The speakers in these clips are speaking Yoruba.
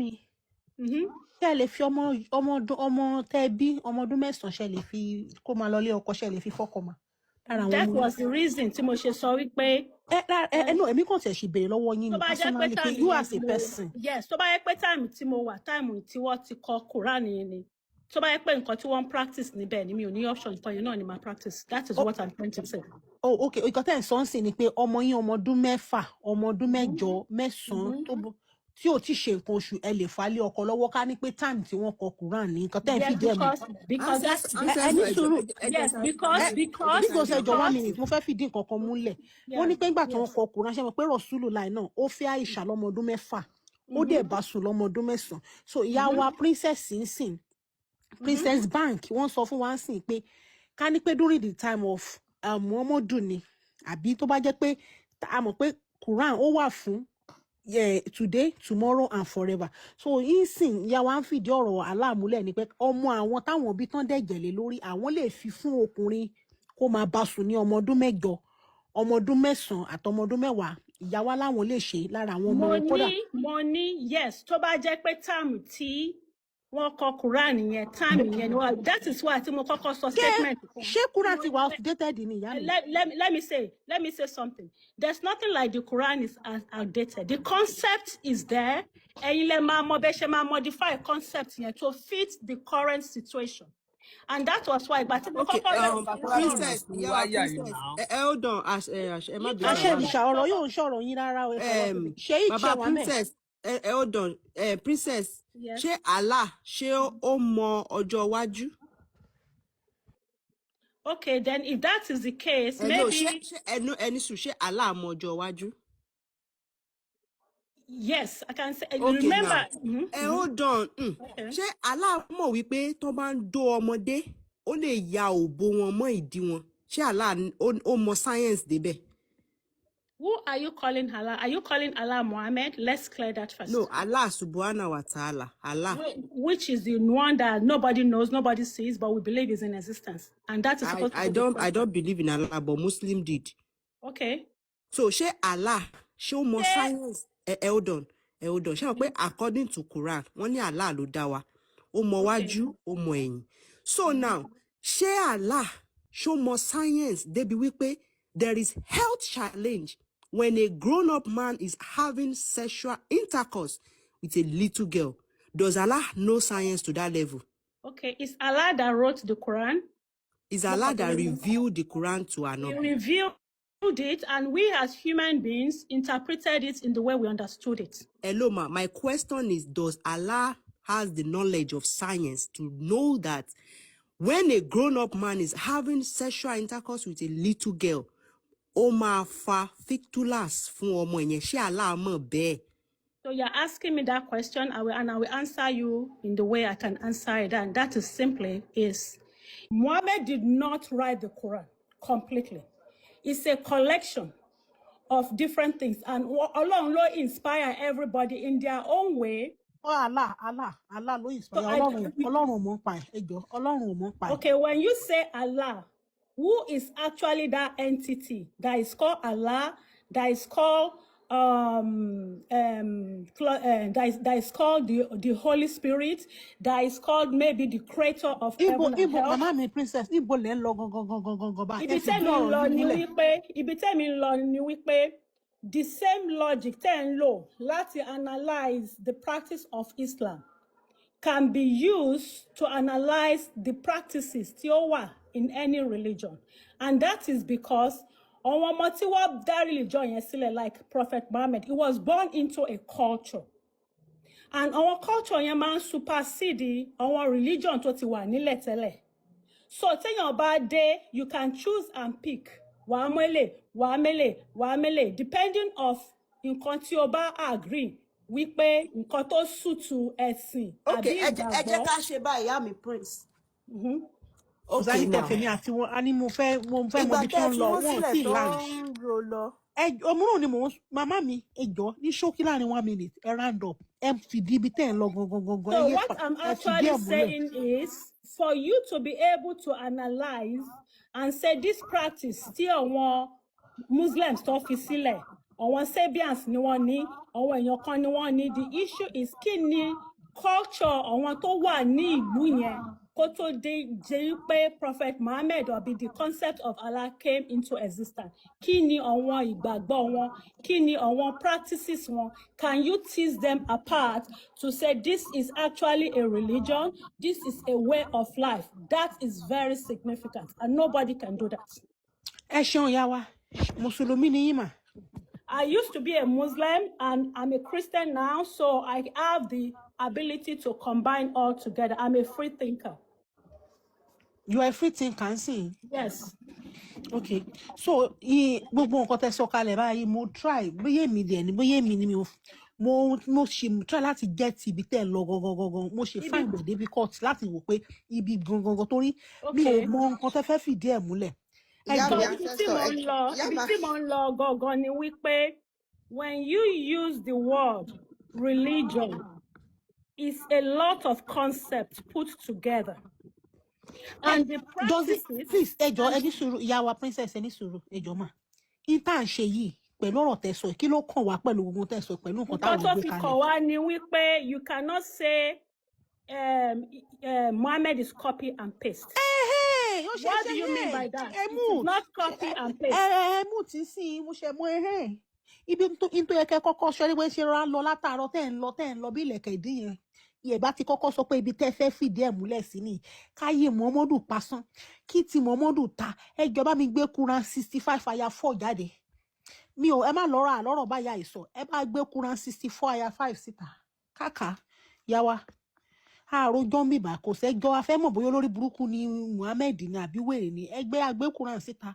mi. Ṣé lè fi ọmọ tẹ́ bí ọmọ ọdún 9 ṣé lè fi kó máa lọ lé ọkọ ṣé lè fi fọ́kọ ma. That was the reason tí mo ṣe sọ wípé no, èmi kàn tẹ̀ ṣì béèrè lọ́wọ́ yín ni personally pé you as a person. Yes, tó bá yẹ pé time tí mo wà time tí wọ́n ti kọ Quran yẹn ni. Tó bá yẹ pé nǹkan tí wọ́n practice níbẹ̀ ni mi ò ní option nǹkan yẹn náà ni ma practice. That is what I'm trying to say. Oh, okay. Nǹkan tẹ́ ń sọ ń sìn ni pé ọmọ yín ọmọ ọdún 4, ọmọ ọdún 8, 9 tó tí ò ti ṣe nǹkan oṣù ẹ lè fà lé ọkọ lọ́wọ́ ká ní pé time tí wọ́n kọ Quran ní nǹkan tẹ́ ń fi dé mi. Because yes, because ẹjọ́ 1 minute mo fẹ́ fìdí nǹkan kan múlẹ̀. Wọ́n ní pé nígbà tí wọ́n kọ Quran ṣe mọ̀ pé Rasulullah náà ó fẹ́ Aisha lọ́mọ ọdún 4 ó dẹ̀ bá sùn lọ́mọ ọdún 9. So ìyá wa princess ń Princess Bank wọ́n sọ fún wa ń sìn pé ká ní pé during the time of Muhammadu ni àbí tó bá jẹ́ pé a mọ̀ pé Quran ó wà fún today, tomorrow and forever. So ìsìn ìyá wa ń fìdí ọ̀rọ̀ aláàmúlẹ̀ ni pé ọmọ àwọn táwọn bí tán dẹ̀jẹ̀lé lórí àwọn lè fi fún ọkùnrin kó máa bá sùn ní ọmọ ọdún 8, ọmọ ọdún 9 àtọmọ ọdún 10 ìyá wa láwọn lè ṣe lára àwọn ọmọ kódà. Mo ní yes tó bá jẹ́ pé táàmù tí wọ́n kọ Quran yẹn time yẹn ni wọ́n that is why tí mo kọ́kọ́ sọ statement. Ṣé Quran ti wà outdated ni ìyá mi? Let me say something. There's nothing like the Quran is outdated. The concept is there. Ẹ̀yin lẹ máa mọ̀ bẹ́ ṣe máa modify concept yẹn to fit the current situation. And that was why but princess hold on ẹ má bí ọ̀rọ̀ yóò ṣọ̀rọ̀ yín rárá o ṣe ìṣe wa princess hold on princess ṣé Allah ṣé ó mọ ọjọ́ iwájú? Okay, then if that is the case maybe ẹni sùn ṣé Allah mọ ọjọ́ iwájú? Yes, I can say. Okay, remember. Hold on. Ṣé Allah mọ̀ wípé tó bá ń dó ọmọdé ó lè ya òbò wọn mọ́ ìdí wọn? Ṣé Allah ó mọ science débẹ̀? Who are you calling Allah? Are you calling Allah Muhammad? Let's clear that first. No, Allah subhanahu wa ta'ala. Allah. Which is the one that nobody knows, nobody sees, but we believe is in existence. And that is supposed I don't believe in Allah, but Muslim did. Okay. So ṣé Allah ṣé ó mọ science? Hold on. Ṣé o pé according to Quran, wọ́n ní Allah ló dá wa. Ó mọ wájú, ó mọ ẹ̀yìn. So now, ṣé Allah ṣó mọ science débi wípé there is health challenge when a grown-up man is having sexual intercourse with a little girl? Does Allah know science to that level? Okay, is Allah that wrote the Quran? Is Allah that revealed the Quran to another? He revealed it, and we as human beings interpreted it in the way we understood it. Hello, ma. My question is, does Allah has the knowledge of science to know that when a grown-up man is having sexual intercourse with a little girl, ó máa fa fictulus fún ọmọ yẹn? Ṣé Allah mọ̀ bẹ́ẹ̀? So you're asking me that question, I will answer you in the way I can answer it, and that is simply Muhammad did not write the Quran completely. It's a collection of different things, and Allah will inspire everybody in their own way. Allah ló inspire Ọlọ́run mọ̀ pa ẹjọ́ Ọlọ́run mọ̀ pa. Okay, when you say Allah, who is actually that entity that is called Allah, that is called that is called the Holy Spirit, that is called maybe the creator of heaven and earth. Mama mi princess, ibo lẹ ń lọ gangan ba. Ibi tẹ́mi lọ ni wípé the same logic tẹ́ ń lò láti analyze the practice of Islam can be used to analyze the practices tí ó wà in any religion. And that is because àwọn ọmọ tí wọ́n dá religion yẹn sílẹ̀, like Prophet Muhammad, he was born into a culture. And our culture yẹn máa ń supersede our religion tó ti wà nílẹ̀ tẹ́lẹ̀. So téèyàn bá dé, you can choose and pick. Wàá mélè, depending of nǹkan tí o bá agree wípé nǹkan tó suit ẹ̀sìn. Okay, ẹ jẹ́ ká ṣe báyìí, ìyá mi Prince. Okay, now. Mo fẹ́ mọ bí tí wọ́n lọ, wọ́n sì land. Òmùrùn ni màmá mi ẹjọ́ ní ṣókí láàrin 1 minute, ẹ round up, ẹ fìdí ibi tẹ́ ẹ lọ gangan. So what I'm actually saying is, for you to be able to analyze and say this practice tí àwọn Muslims tó fi sílẹ̀, àwọn Sabians ni wọ́n ní, àwọn èèyàn kan ni wọ́n ní. The issue is kí ni culture àwọn tó wà ní ìlú yẹn kó tó jẹ́ pé Prophet Muhammad or the concept of Allah came into existence. Kí ni àwọn ìgbàgbọ́ wọn? Kí ni àwọn practices wọn? Can you tease them apart to say this is actually a religion, this is a way of life? That is very significant and nobody can do that. Ẹ ṣeun ìyá wa, Mùsùlùmí ni yín mà. I used to be a Muslim and I'm a Christian now, so I have the ability to combine all together. I'm a free thinker. You are a free thinker, see? Yes. Okay. So, gbogbo nǹkan tẹ́ sọ kalẹ̀ báyìí, mo try, bóyá èmi dẹ̀ ni, bóyá èmi ni mo try láti get ibi tẹ́ lọ gangan. Mo ṣe find the difficult láti wò pé ibi gangan torí mi ò mọ nǹkan tẹ́ fẹ́ fìdí ẹ̀ múlẹ̀. Ibi tí mo ń lọ gangan ni wípé when you use the word religion, it's a lot of concepts put together. And the practices... Please, ẹjọ́, ẹni sùúrù, ìyá wa princess, ẹni sùúrù, ẹjọ́ mà. Ìta ń ṣe yìí pẹ̀lú ọ̀rọ̀ tẹ́ sọ, kí ló kàn wá pẹ̀lú gbogbo tẹ́ sọ pẹ̀lú nǹkan táwọn gbé kalẹ̀. Nǹkan tó fi kàn wá ni wípé you cannot say Muhammad is copy and paste. What do you mean by that? It's not copy and paste. Mú ti sí mo ṣe mọ̀ ibi tó yẹ kẹ́ kọ́kọ́ sọ wípé ṣe rán lọ látàárọ̀ tẹ́ ń lọ bí ilẹ̀kẹ̀ ìdí yẹn. Ìyẹn bá ti kọ́kọ́ sọ pé ibi tẹ́ fẹ́ fìdí ẹ̀ múlẹ̀ sí ni. Káyé Muhammadu pasán. Kí ti Muhammadu ta. Ẹ jọ̀ọ́ bá mi gbé Quran 65 aya 4 jáde. Mi ò ẹ má lọ́rọ̀ báyà ìsọ. Ẹ bá gbé Quran 64 aya 5 síta. Kàkà yá wa. Àròjọ́ mi bá kò sẹ́jọ́ afẹ́ mọ̀ bóyá olórí burúkú ni Muhammad ni àbí wèrè ni. Ẹgbẹ́ agbé Quran síta.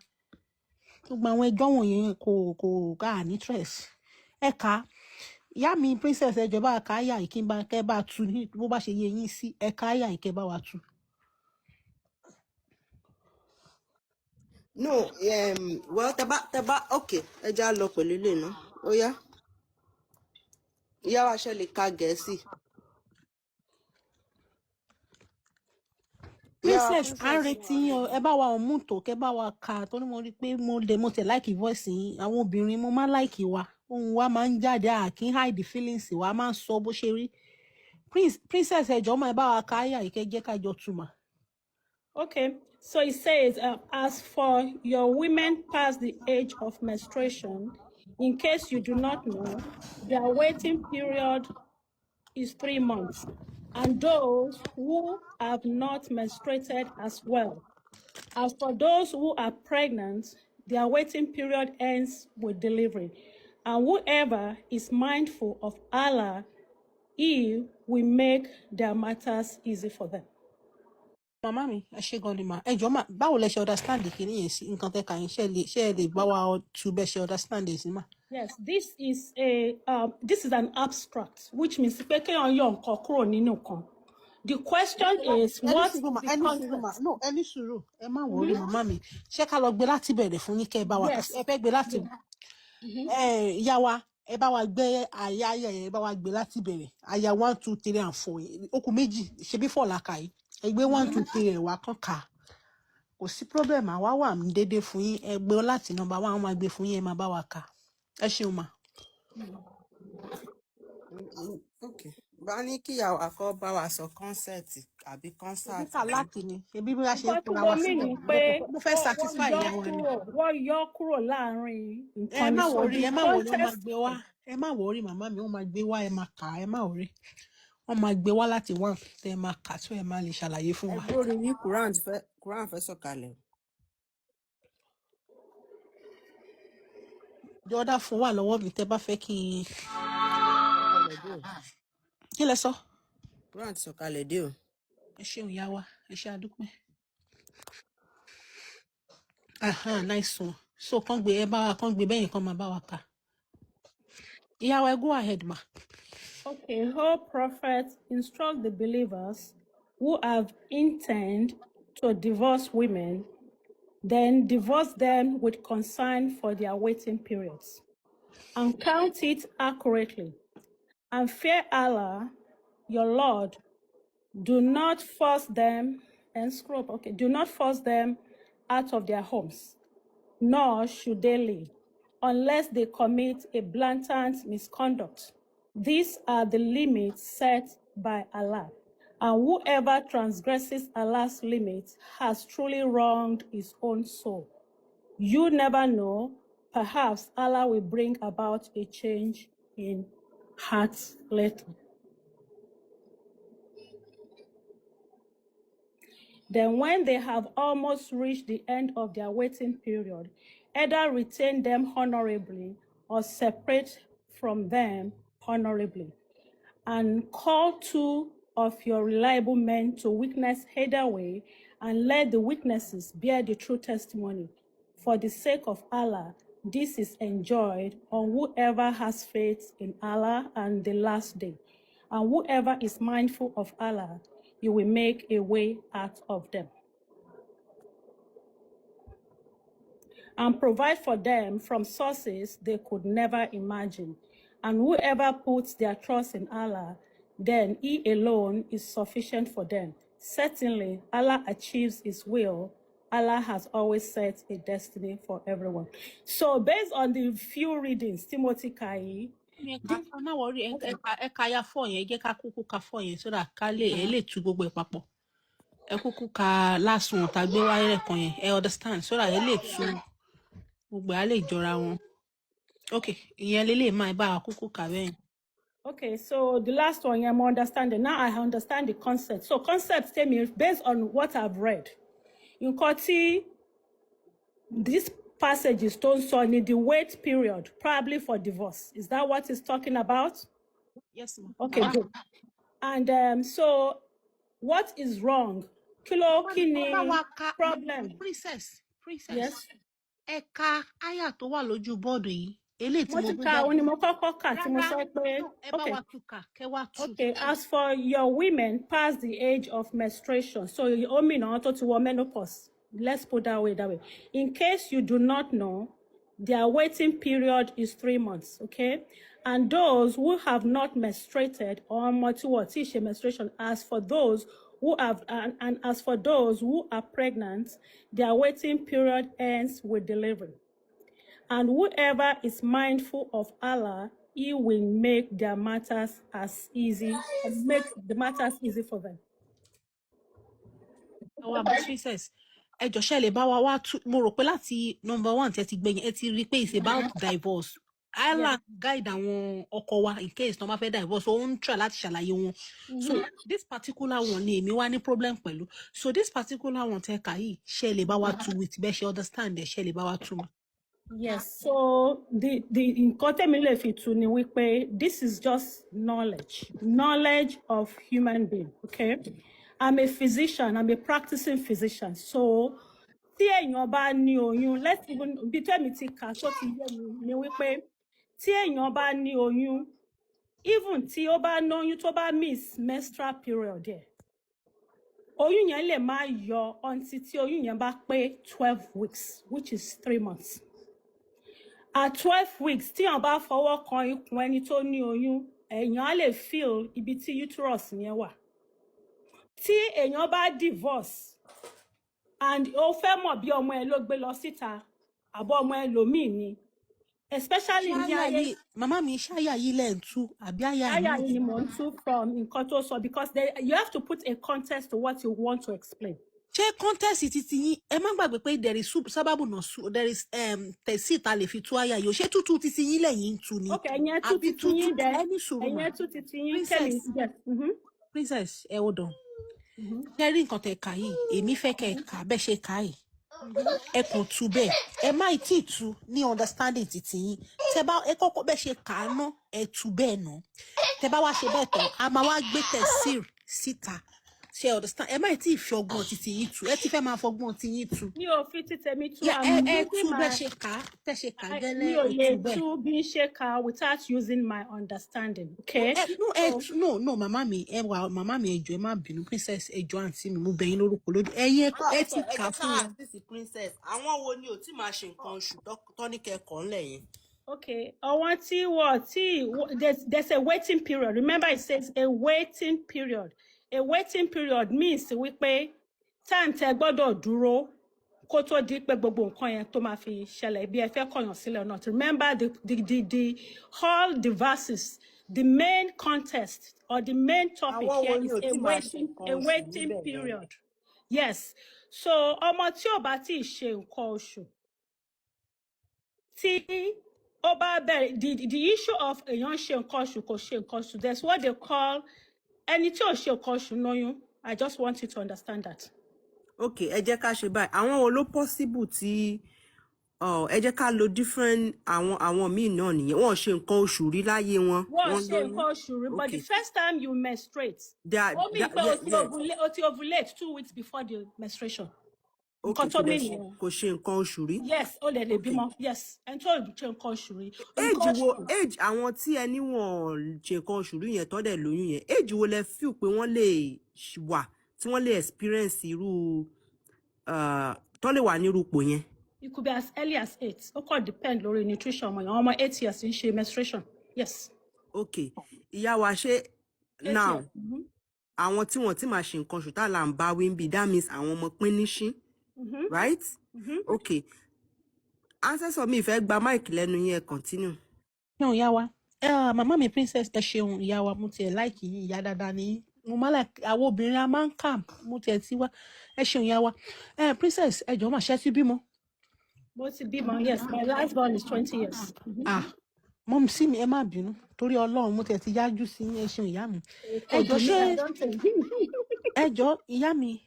Gbogbo àwọn ẹjọ́ wọ̀nyẹn kò ká ní stress. Ẹ ká ìyá mi princess ẹjọ́ bá ká yà ìkínbá kẹ́ bá tú ní bó bá ṣe yé yín sí ẹ ká yà ìkẹ́ bá wa tú. No, well, taba, okay, ẹ já lọ pẹ̀lú ilé náà. Ó yá. Ìyá wa ṣe lè ka Gẹ̀ẹ́sì. Princess, à ń retí yín ẹ bá wa mú tó kẹ́ bá wa kà tó ní mo rí pé mo tẹ̀ like voice yín àwọn obìnrin mo máa like wa ohun wa máa ń jáde kí n hide feelings wa máa ń sọ bó ṣe rí. Princess ẹ jọ̀ọ́ máa bá wa kà áyà ìkẹ́ jẹ́ ká jọ túmọ̀. Okay, so it says, as for your women past the age of menstruation, in case you do not know, their waiting period is 3 months. And those who have not menstruated as well. As for those who are pregnant, their waiting period ends with delivery. And whoever is mindful of Allah, He will make their matters easy for them. Màmá mi, ẹ ṣé gan ni mà. Ẹ jọ̀ọ́ mà, báwo lẹ ṣe understand kìíní yẹn sí nǹkan tẹ́ kà yín ṣe lè bá wa tú bẹ́ ṣe understand sí mà. Yes, this is an abstract, which means pé kéèyàn yọ nǹkan kúrò nínú kan. The question is, what is the concept? No, ẹni sùúrù, ẹ má worry màmá mi. Ṣé ká lọ gbé láti bẹ̀rẹ̀ fún yín kẹ́ ẹ bá wa ẹ fẹ́ gbé láti ìyá wa ẹ bá wa gbé àyà ẹ bá wa gbé láti bẹ̀rẹ̀ àyà 1 2 3 and 4 ó kù méjì ṣebí 4 la kà yìí ẹ gbé 1 2 3 ẹ wá kàn kà kò sí problem àwa wà ní dédé fún yín ẹ gbé láti number 1 máa gbé fún yín ẹ máa bá wa kà ẹ ṣeun mà. Okay. Bá ní kí ìyàwó àkọ́ bá wa sọ concept àbí concert. Nípa láti ni ṣebí bí a ṣe ń kóra wá sí pé mo fẹ́ satisfy ìyàwó ni. Wọ́n yọ kúrò láàrin nǹkan ẹ má worry ó máa gbé wá ẹ má worry màmá mi ó máa gbé wá ẹ máa kà ẹ má worry wọ́n máa gbé wá láti wá tẹ ẹ máa kà tó ẹ máa lè ṣàlàyé fún wa. lórí ní Quran fẹ́ sọ̀kalẹ̀. Jọ́dá fún wa lọ́wọ́ mi tẹ́ bá fẹ́ kí kí lẹ sọ. Quran ti sọ̀kalẹ̀ dé o. Ẹ ṣeun ìyá wa ẹ ṣé àdúpẹ́. Nice one. So kàn gbé ẹ bá wa kàn gbé bẹ́yìn kan máa bá wa kà. Ìyá wa go ahead ma. Okay, O Prophet, instruct the believers who have intent to divorce women, then divorce them with concern for their waiting periods, and count it accurately, and fear Allah, your Lord. Do not force them do not force them out of their homes, nor should they leave. unless they commit a blatant misconduct. These are the limits set by Allah. And whoever transgresses Allah's limits has truly wronged his own soul. You never know, perhaps Allah will bring about a change in hearts later. Then when they have almost reached the end of their waiting period, either retain them honorably or separate from them honorably, and call 2 of your reliable men to witness either way, and let the witnesses bear the true testimony. For the sake of Allah, this is enjoined on whoever has faith in Allah and the last day. And whoever is mindful of Allah, you will make a way out of them. And provide for them from sources they could never imagine. And whoever puts their trust in Allah, then He alone is sufficient for them. Certainly, Allah achieves His will. Allah has always set a destiny for everyone. So based on the few readings, Timothy Kai, má worry, ẹ ká ya 4 yẹn, jẹ́ ká kúkú ka 4 yẹn so that ká lè tú gbogbo ẹ̀ papọ̀. Ẹ kúkú ka last one tá gbé wá lẹ́ẹ̀kan yẹn, ẹ understand, so that ẹ lè tú gbogbo ẹ̀ á lè jọra wọn. Okay, ìyẹn lélẹ̀ máa bá wa kúkú kà bẹ́ẹ̀. Okay, so the last one, I'm understanding. Now I understand the concept. So concept statement based on what I've read. In Koti, this passage is in the wait period, probably for divorce. Is that what it's talking about? Yes, ma'am. Okay, good. And so what is wrong? Kilo kini problem. Princess. Yes. Ẹ ka aya tó wà lójú bọ́ọ̀dù yìí. Okay, as for your women past the age of menstruation, so you owe me not to menopause. Let's put that way. In case you do not know, their waiting period is 3 months, okay? And those who have not menstruated or menstruation, as for those who have, and as for those who are pregnant, their waiting period ends with delivery. And whoever is mindful of Allah, He will make their matters as easy, make the matters easy for them. Our princess, ẹ jọ̀ọ́ ṣé lè bá wa wá mo rò pé láti number 1 tẹ́ ti gbẹ̀yìn ẹ ti rí pé it's about divorce. Allah guide àwọn ọkọ wa in case no ma fẹ́ divorce, so on try láti ṣàlàyé wọn. So this particular one ni èmi wá ní problem pẹ̀lú. So this particular one tẹ́ kà yìí ṣé lè bá wa tú with bẹ́ẹ̀ ṣe understand ẹ ṣé lè bá wa tú ma. Yes, so the this is just knowledge of human being, okay? I'm a physician, I'm a practicing physician. So tí èèyàn bá ní oyún, let's even be tell me ti kà so ti yé mi wípé tí èèyàn bá ní oyún, even tí ó bá lóyún tó bá miss menstrual period there, oyún yẹn lè má yọ until tí oyún yẹn bá pé 12 weeks, which is 3 months. At 12 weeks, tí èèyàn bá fọwọ́ kan ikùn ẹni tó ní oyún, èèyàn á lè feel ibi tí uterus yẹn wà. Tí èèyàn bá divorce and ó fẹ́ mọ̀ bí ọmọ ẹ ló gbé lọ síta àbọ̀ ọmọ ẹ lòmíì ni, especially ní ayé. Màmá mi ṣáyà yìí lẹ́ ń tú àbí àyà Àyà yìí ni mò ń tú from nǹkan tó sọ, because you have to put a context to what you want to explain. Ṣé context titi yín ẹ má gbàgbé pé there is sábàbù náà there is tẹ̀sí ta lè fi tú àyà yìí, ṣé tútù titi yín lẹ́yìn ń tú ni? Okay, ẹ̀yẹn tú titi yín dẹ̀, ẹ̀yẹn tú titi yín kẹ́mi. Princess, ẹ hold on. Ṣé rí nǹkan tẹ́ kà yìí, èmi fẹ́ kẹ́ ẹ kà bẹ́ẹ̀ ṣe kà yìí. Ẹ kàn tú bẹ́ẹ̀, ẹ má tí tú ní understanding titi yín. Tẹ́ bá ẹ kọ́kọ́ bẹ́ẹ̀ ṣe kà á ná, ẹ tú bẹ́ẹ̀ ná. Tẹ́ bá wá ṣe bẹ́ẹ̀ tán, a máa wá gbé tẹ̀sír síta. Ṣé understand? Ẹ má tí fi ọgbọ́n titi yín tú, ẹ ti fẹ́ máa fọgbọ́n ti yín tú. Mi ò fi títẹ̀ mi tú. Ẹ tú bẹ́ẹ̀ ṣe kà, tẹ́ ṣe kà gẹ́lẹ́. Mi ò lè tú bí ṣe kà without using my understanding, okay? No, màmá mi, màmá mi ẹ jọ̀ọ́ ẹ má bínú, princess ẹ jọ̀ọ́ àǹtí mi, mo bẹ̀ yín lórúkọ lójú. Ẹ̀yin ẹ ti kà fún wa. Princess, àwọn wo ni ò tí máa ṣe nǹkan oṣù tó ní kẹ́kọ̀ọ́ ńlẹ̀ yẹn? Okay, there's a waiting period. Remember, it says a waiting period. A waiting period means wípé time tẹ́ gbọ́dọ̀ dúró kó tó di pé gbogbo nǹkan yẹn tó máa fi ṣẹlẹ̀ bí ẹ fẹ́ kọ̀yàn sílẹ̀ or not. Remember the all the verses, the main contest or the main topic here is a waiting period. Yes. So ọmọ tí ò bá tí ì ṣe nǹkan oṣù tí ó bá bẹ̀rẹ̀ the issue of èèyàn ṣe nǹkan oṣù kò ṣe nǹkan oṣù, there's what they call ẹni tí ò ṣe nǹkan oṣù lóyún. I just want you to understand that. Okay, ẹ jẹ́ ká ṣe báyìí. Àwọn wo ló possible tí ẹ jẹ́ ká lo different àwọn míì náà nìyẹn. Wọ́n ṣe nǹkan oṣù rí láyé wọn. Wọ́n ṣe nǹkan oṣù rí, but the first time you menstruate, ó bí pé o ti ovulate 2 weeks before the menstruation. Okay, kò ṣe nǹkan oṣù rí. Yes, ó lè bímọ. Yes, ẹni tó ṣe nǹkan oṣù rí. Age àwọn tí ẹni wọ́n ṣe nǹkan oṣù rí yẹn tó dẹ̀ lóyún yẹn, age wo lẹ feel pé wọ́n lè wà tí wọ́n lè experience irú tó lè wà ní irú ipò yẹn? It could be as early as 8. Ó kàn depend lórí nutrition ọmọ yẹn. Ọmọ 8 years ń ṣe menstruation. Yes. Okay. Ìyá wa ṣe now àwọn tí wọ́n ti máa ṣe nǹkan oṣù tá là ń bá wí ń bì, that means àwọn ọmọ píníṣín. Right? Okay. Ancestor mi fẹ́ gba mic lẹ́nu yẹn, continue. No, ìyá wa. Màmá mi princess ẹ ṣeun ìyá wa, mo tiẹ̀ like yín, ìyá dáadáa ni. Mo máa like àwọn obìnrin a máa ń kà, mo tiẹ̀ ti wá. Ẹ ṣeun ìyá wa. Princess ẹ jọ̀ọ́ mà ṣe ti bímọ. Mo ti bímọ, yes. My last born is 20 years. Mom sí mi ẹ má bínú torí Ọlọ́run mo tiẹ̀ ti yájú sí ẹ ṣeun ìyá mi. Ẹ jọ̀ọ́ ìyá mi.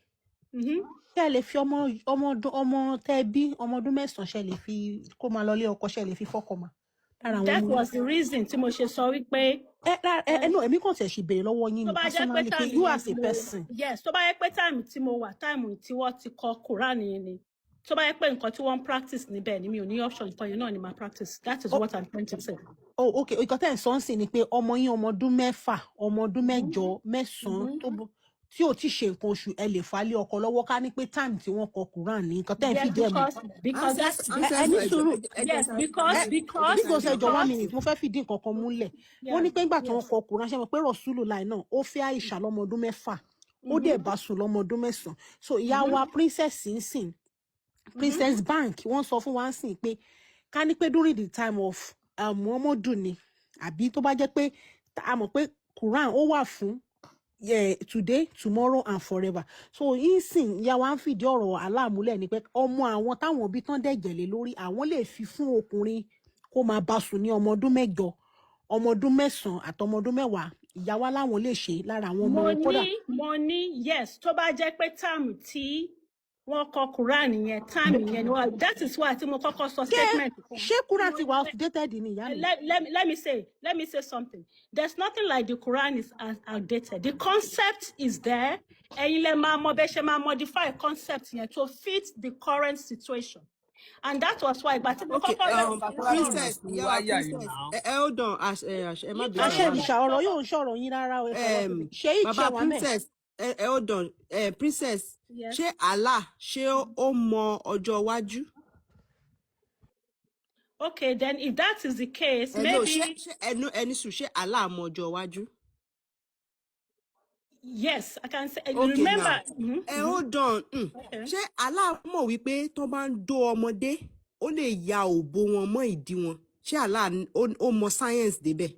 Ṣé ẹ lè fi ọmọ tẹ́ bí ọmọ ọdún 9 ṣe lè fi kó máa lọ lé ọkọ, ṣe lè fi fọ́kọ mà? That was the reason tí mo ṣe sọ wípé no, èmi kàn ṣe béèrè lọ́wọ́ yín ni personally pé you as a person. Yes, tó bá yẹ pé time tí mo wà, time tí wọ́n ti kọ Quran yẹn ni. Tó bá yẹ pé nǹkan tí wọ́n practice níbẹ̀ ni mi ò ní option, nǹkan yẹn náà ni ma practice. That is what I'm trying to say. Oh, okay. Nǹkan tẹ́ ẹ̀ sọ ń sìn ni pé ọmọ yín ọmọ ọdún 4, ọmọ ọdún 8, 9 tí ò ti ṣe nǹkan oṣù ẹ lè fà lé ọkọ lọ́wọ́ ká ní pé time tí wọ́n kọ Quran ní nǹkan tẹ́ ẹ̀ fi dẹ́ mi. Because that's ẹni sùúrù. Yes, because ẹ jọ̀ọ́ 1 minute mo fẹ́ fi dín nǹkan kan múlẹ̀. Wọ́n ní pé nígbà tí wọ́n kọ Quran ṣe mọ̀ pé Rasulullah náà ó fẹ́ Aisha lọ́mọ ọdún 4, ó dẹ̀ bá sùn lọ́mọ ọdún 9. So ìyá wa princess ń sìn, Princess Bank wọ́n sọ fún wa ń sìn pé ká ní pé during the time of Muhammadu ni àbí tó bá jẹ́ pé a mọ̀ pé Quran ó wà fún today, tomorrow and forever. So ìsìn ìyá wa ń fìdí ọ̀rọ̀ aláàmúlẹ̀ ni pé ọmọ àwọn táwọn òbí tán dẹ̀jẹ̀lé lórí àwọn lè fi fún ọkùnrin kó máa bá sùn ní ọmọ ọdún 8, ọmọ ọdún 9 àtọmọ ọdún 10. Ìyá wa láwọn lè ṣe lára àwọn ọmọ wọn kódà. Mo ní yes, tó bá jẹ́ pé táàmù tí wọ́n kọ Quran yẹn, táàmù yẹn ni that is why tí mo kọ́kọ́ sọ statement. Ṣé Quran ti wà outdated ni ìyá mi? Let me say something. There's nothing like the Quran is outdated. The concept is there. Ẹ̀yin lẹ máa mọ̀ bẹ́ ṣe máa modify concept yẹn to fit the current situation. And that was why but princess hold on ẹ má bínú. Àṣẹ ìṣà ọ̀rọ̀ yóò ń ṣọ̀rọ̀ yín rárá o. Ṣé ìṣe wa mẹ́? Princess hold on princess ṣé Allah ṣé ó mọ ọjọ́ iwájú? Okay, then if that is the case, maybe ẹni sùn ṣé Allah mọ ọjọ́ iwájú? Yes, I can say. Okay, remember. Hold on. Ṣé Allah mọ̀ wípé tó bá ń dó ọmọdé ó lè ya òbò wọn mọ́ ìdí wọn? Ṣé Allah ó mọ science débẹ̀?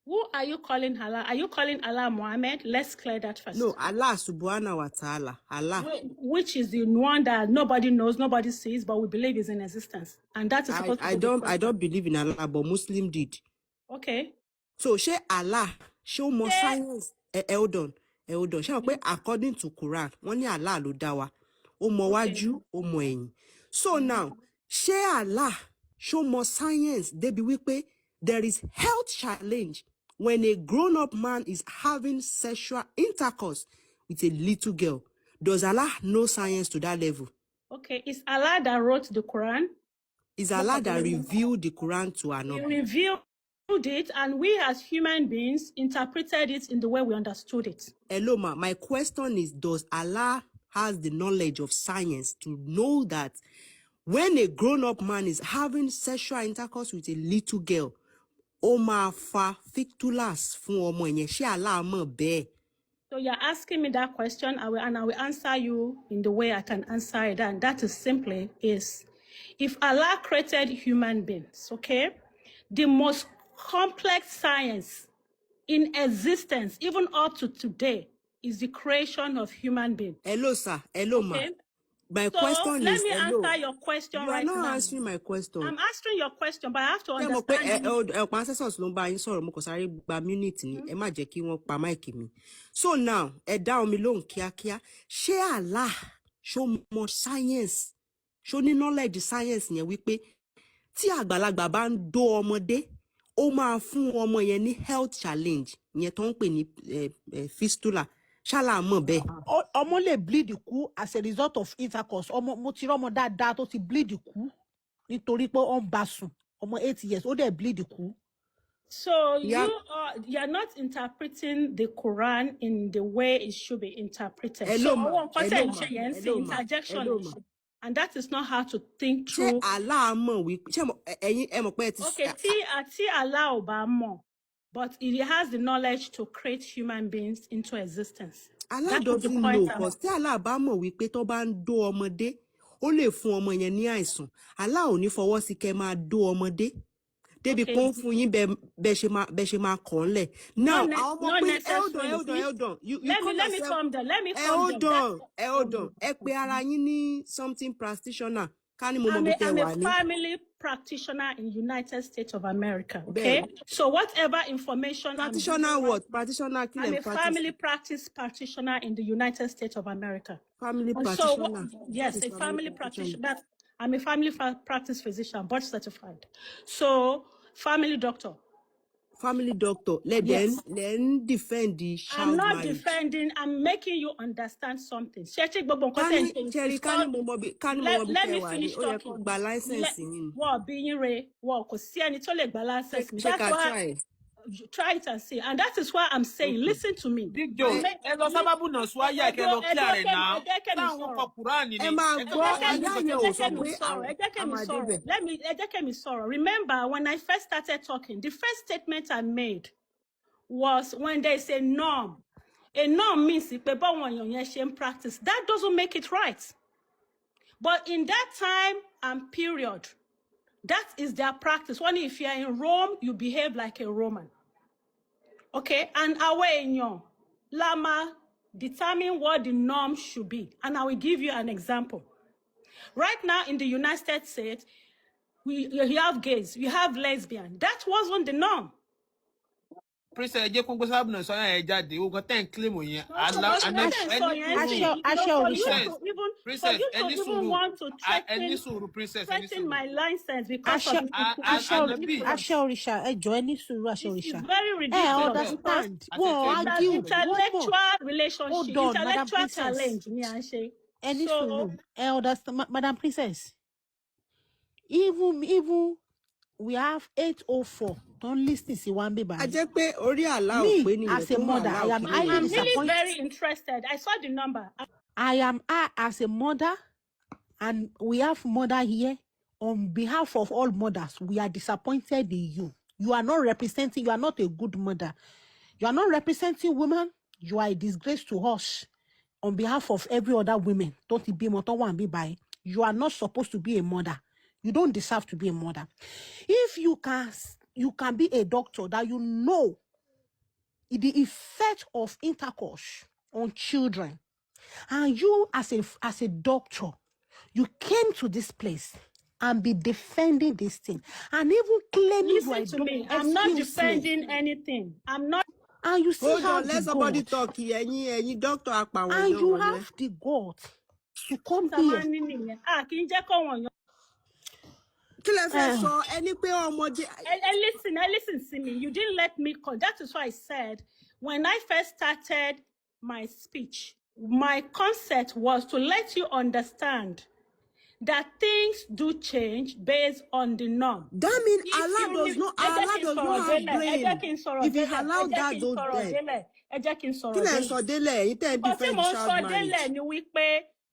Who are you calling Allah? Are you calling Allah Muhammad? Let's clear that first. No, Allah subhanahu wa ta'ala. Allah. Which is the one that nobody knows, nobody sees, but we believe is in existence. And that is supposed I don't believe in Allah, but Muslim did. Okay. So ṣé Allah ṣé ó mọ science? Hold on. Ṣé wọ́n pé according to Quran, wọ́n ní Allah ló dá wa. Ó mọ wájú, ó mọ ẹ̀yìn. So now, ṣé Allah ṣé ó mọ science débi wípé there is health challenge when a grown-up man is having sexual intercourse with a little girl? Does Allah know science to that level? Okay, is Allah that wrote the Quran? Is Allah that revealed the Quran to another? He revealed it, and we as human beings interpreted it in the way we understood it. Hello, ma. My question is, does Allah has the knowledge of science to know that when a grown-up man is having sexual intercourse with a little girl, ó máa fa fictulous fún ọmọ yẹn? Ṣé Allah mọ̀ bẹ́ẹ̀? So you're asking me that question, I will answer you in the way I can answer it. And that is simply is, if Allah created human beings, okay, the most complex science in existence, even up to today, is the creation of human beings. Hello, sir. Hello, Okay? My So question let is, me hello. answer your question You right are not now. answering my question. I'm answering your question, but I have to Ṣé mo pé understand. ancestors ló ń bá yín sọ̀rọ̀, mo kàn sáré gba minute ni, ẹ má jẹ́ kí wọ́n pa mic mi. So now, ẹ dá omi lóhùn kíákíá. Ṣé Allah ṣó mọ science? Ṣó ní knowledge science yẹn wípé tí àgbàlagbà bá ń dó ọmọdé, ó máa fún ọmọ yẹn ní health challenge, yẹn tó ń pè ní fistula. Ṣálà mọ̀ bẹ́ẹ̀. Ọmọ lè bleed kú as a result of intercourse. Ọmọ mo ti rọ́mọ dáadáa tó ti bleed kú nítorí pé ó ń bá sùn. Ọmọ 8 years ó dẹ̀ bleed kú. So you're not interpreting the Quran in the way it should be interpreted. Hello, so interjection. And that is not how to think through. Ṣé Allah mọ̀ wípé ẹ mọ̀ pé ẹ ti. Okay, tí Allah ò bá mọ̀, but he has the knowledge to create human beings into existence. Allah doesn't know, because tí Allah bá mọ̀ wípé tó bá ń dó ọmọdé, ó lè fún ọmọ yẹn ní àìsàn. Allah ò ní fọwọ́ sí kẹ́ máa dó ọmọdé. Débi pé ó fún yín bẹ́ ṣe máa kàn lẹ̀. Now, àwọn ọmọ pé hold on. Let me come down. Hold on. Ẹ pé ara yín ní something practitioner. Ká ní mo mọ̀ bí tẹ́ wà ní. I'm a family practitioner in United States of America. Okay, so whatever information. Practitioner what? Practitioner kill I'm a family practice practitioner in the United States of America. Family practitioner. So, yes, a family practitioner. I'm a family practice physician, board certified. So, family doctor. Family doctor. Let them defend the child I'm not marriage. Defending. I'm making you understand something. Let me finish talking. Try it and see. And that is why I'm saying, listen to me. Remember, when I first started talking, the first statement I made was when there's a norm. A norm means in practice. That doesn't make it right. But in that time and period, that is their practice. When if you're in Rome, you behave like a Roman. Okay? And away in your Lama determine what the norm should be. And I will give you an example. Right now in the United States, you have gays, you have lesbians. That wasn't the norm. Princess, for you to even want to threaten my license because of it's very ridiculous. Intellectual relationship, intellectual challenge. Understand, Madam Princess. Even we have 804. Don't listen to one baby. Me, as a mother, I am highly disappointed. Really very interested. I saw the number. I as a mother, and we have mother here. On behalf of all mothers, we are disappointed in you. You are not representing. You are not a good mother. You are not representing women. You are a disgrace to us. On behalf of every other women, don't be by. You are not supposed to be a mother. You don't deserve to be a mother. If you can be a doctor that you know the effect of intercourse on children, and you as a doctor, you came to this place and be defending this thing and even claiming Listen to me. I'm not defending anything. I'm not. And you still have let somebody talk here. Any doctor, and you have the God to come here. Listen, Simi. You didn't let me call. That is why I said when I first started my speech, my concept was to let you understand that things do change based on the norm. That means Allah does not have brain. If he allowed that, don't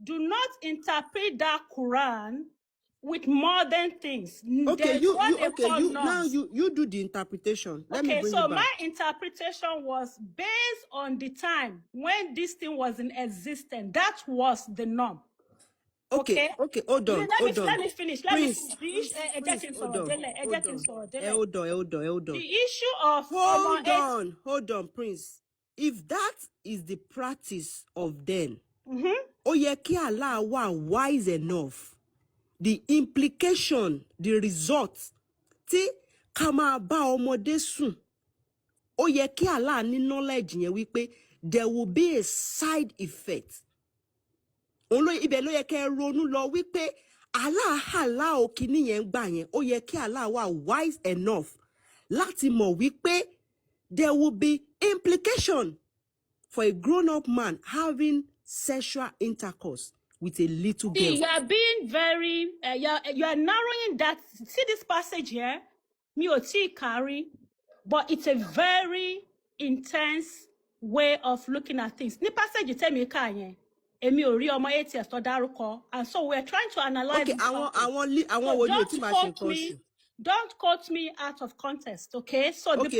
do not interpret that Quran with modern things. Okay, Now you do the interpretation. Let me bring so it back. my interpretation was based on the time when this thing was in existence. That was the norm. Okay, hold on. Let me finish. Prince, Hold on. The issue of hold on, Prince. If that is the practice of then, Allah wa wise enough. The implication, the result, tí ká máa bá ọmọdé sùn, ó yẹ kí Allah ní knowledge yẹn wípé there will be a side effect. Ibẹ̀ ló yẹ kẹ́ ronú lọ wípé Allah òkìní yẹn gbà yẹn, ó yẹ kí Allah wà wise enough láti mọ̀ wípé there will be implication for a grown-up man having sexual intercourse with a little girl. You are being very, you are narrowing that. See this passage here? Mi ò tí carry, but it's a very intense way of looking at things. Ní passage tẹ́ mi ká yẹn, èmi ò rí ọmọ 8 years tó dárúkọ, and so we're trying to analyze. Okay, àwọn wo ni o tí máa ṣe nǹkan oṣù? Don't quote me out of context, okay? So the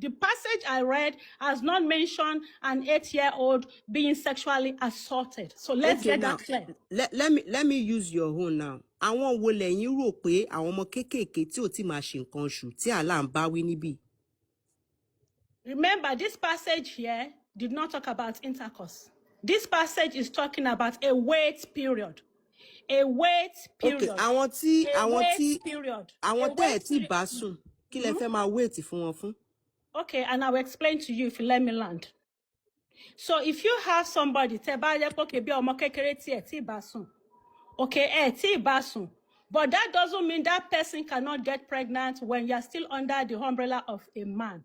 passage I read has not mentioned an 8-year-old being sexually assaulted. So let's get that clear. Let me use your own now. Àwọn wo lẹ́yìn rò pé àwọn ọmọ kéékèèké tí ò tí máa ṣe nǹkan oṣù tí Allah ń bá wí níbí? Remember, this passage here did not talk about intercourse. This passage is talking about a wait period. A wait period. Okay, àwọn tẹ́ ẹ̀ tí bá sùn, kí lẹ fẹ́ máa wait fún wọn fún? Okay, and I'll explain to you if you let me land. So if you have somebody, okay, but that doesn't mean that person cannot get pregnant when you're still under the umbrella of a man.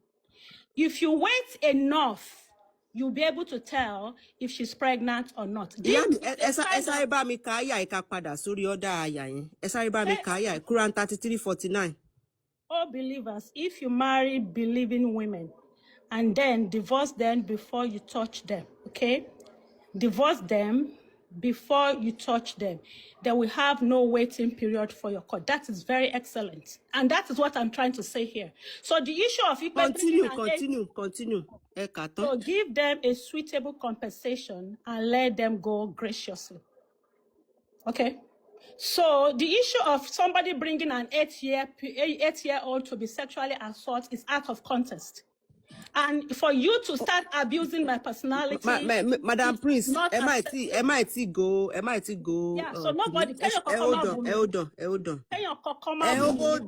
If you wait enough, you'll be able to tell if she's pregnant or not. Quran 33:49. Oh, believers, if you marry believing women and then divorce them before you touch them, okay? Divorce them before you touch them. They will have no waiting period for your court. That is very excellent. And that is what I'm trying to say here. So the issue of continue. So give them a suitable compensation and let them go graciously. Okay? So the issue of somebody bringing an 8-year-old to be sexually assaulted is out of context. And for you to start abusing my personality, Madam Prince, MIT go. Yeah, so nobody. Hold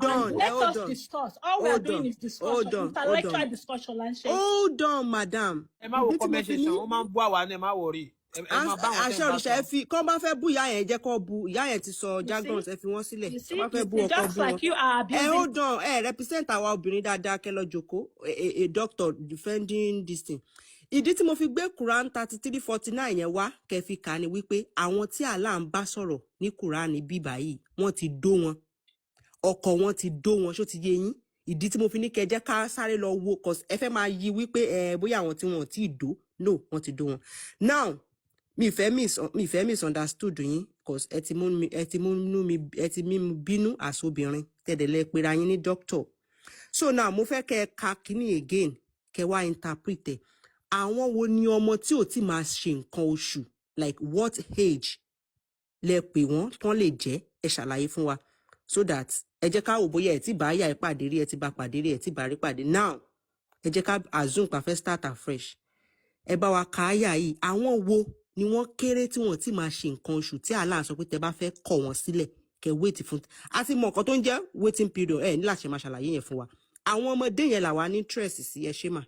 on. Let us discuss. All we are doing is discussion, intellectual discussion. Hold on, madam. Àṣẹ òrìṣà ẹ fi kọ́ bá fẹ́ bú ìyá yẹn jẹ́ kó bú ìyá yẹn ti sọ jargons ẹ fi wọ́n sílẹ̀ kọ́ bá fẹ́ bú ọkọ bú wọn. Hold on, represent àwa obìnrin dáadáa kẹ́ lọ jókòó a doctor defending this thing. Ìdí tí mo fi gbé Quran 33:49 yẹn wá kẹ́ fi kà ní wípé àwọn tí Allah ń bá sọ̀rọ̀ ní Quran bíbá yìí wọ́n ti dó wọn ọkọ wọn ti dó wọn ṣó ti yé yín. Ìdí tí mo fi ní kẹ́ jẹ́ ká sáré lọ wo cause ẹ fẹ́ máa yí wípé bóyá àwọn tí wọ́n ti dó no wọ́n ti dó wọn. Now mi fẹ́ misunderstood yín cause ẹ ti mú bínú àsobìnrin tẹ̀dẹ̀lẹ̀ pera yín ní doctor. So now mo fẹ́ kẹ́ ka kíní again kẹ́ wá interpret àwọn wo ni ọmọ tí ò tí máa ṣe nǹkan oṣù like what age lẹ pè wọ́n tán lè jẹ́ ẹ ṣàlàyé fún wa so that ẹ jẹ́ ká wò bóyá ẹ ti bá yà ìpàdé rí ẹ ti bá pàdé rí ẹ ti bá rí pàdé now ẹ jẹ́ ká assume pa fẹ́ start afresh ẹ bá wa ka àyà yìí àwọn wo ni wọ́n kéré tí wọ́n ti máa ṣe nǹkan oṣù tí Allah sọ pé tẹ́ bá fẹ́ kọ̀ wọ́n sílẹ̀ kẹ́ wait fún àti mọ̀ nǹkan tó ń jẹ́ waiting period ní láti máa ṣàlàyé yẹn fún wa àwọn ọmọdé yẹn là wá ní interest sí ẹ ṣe mà.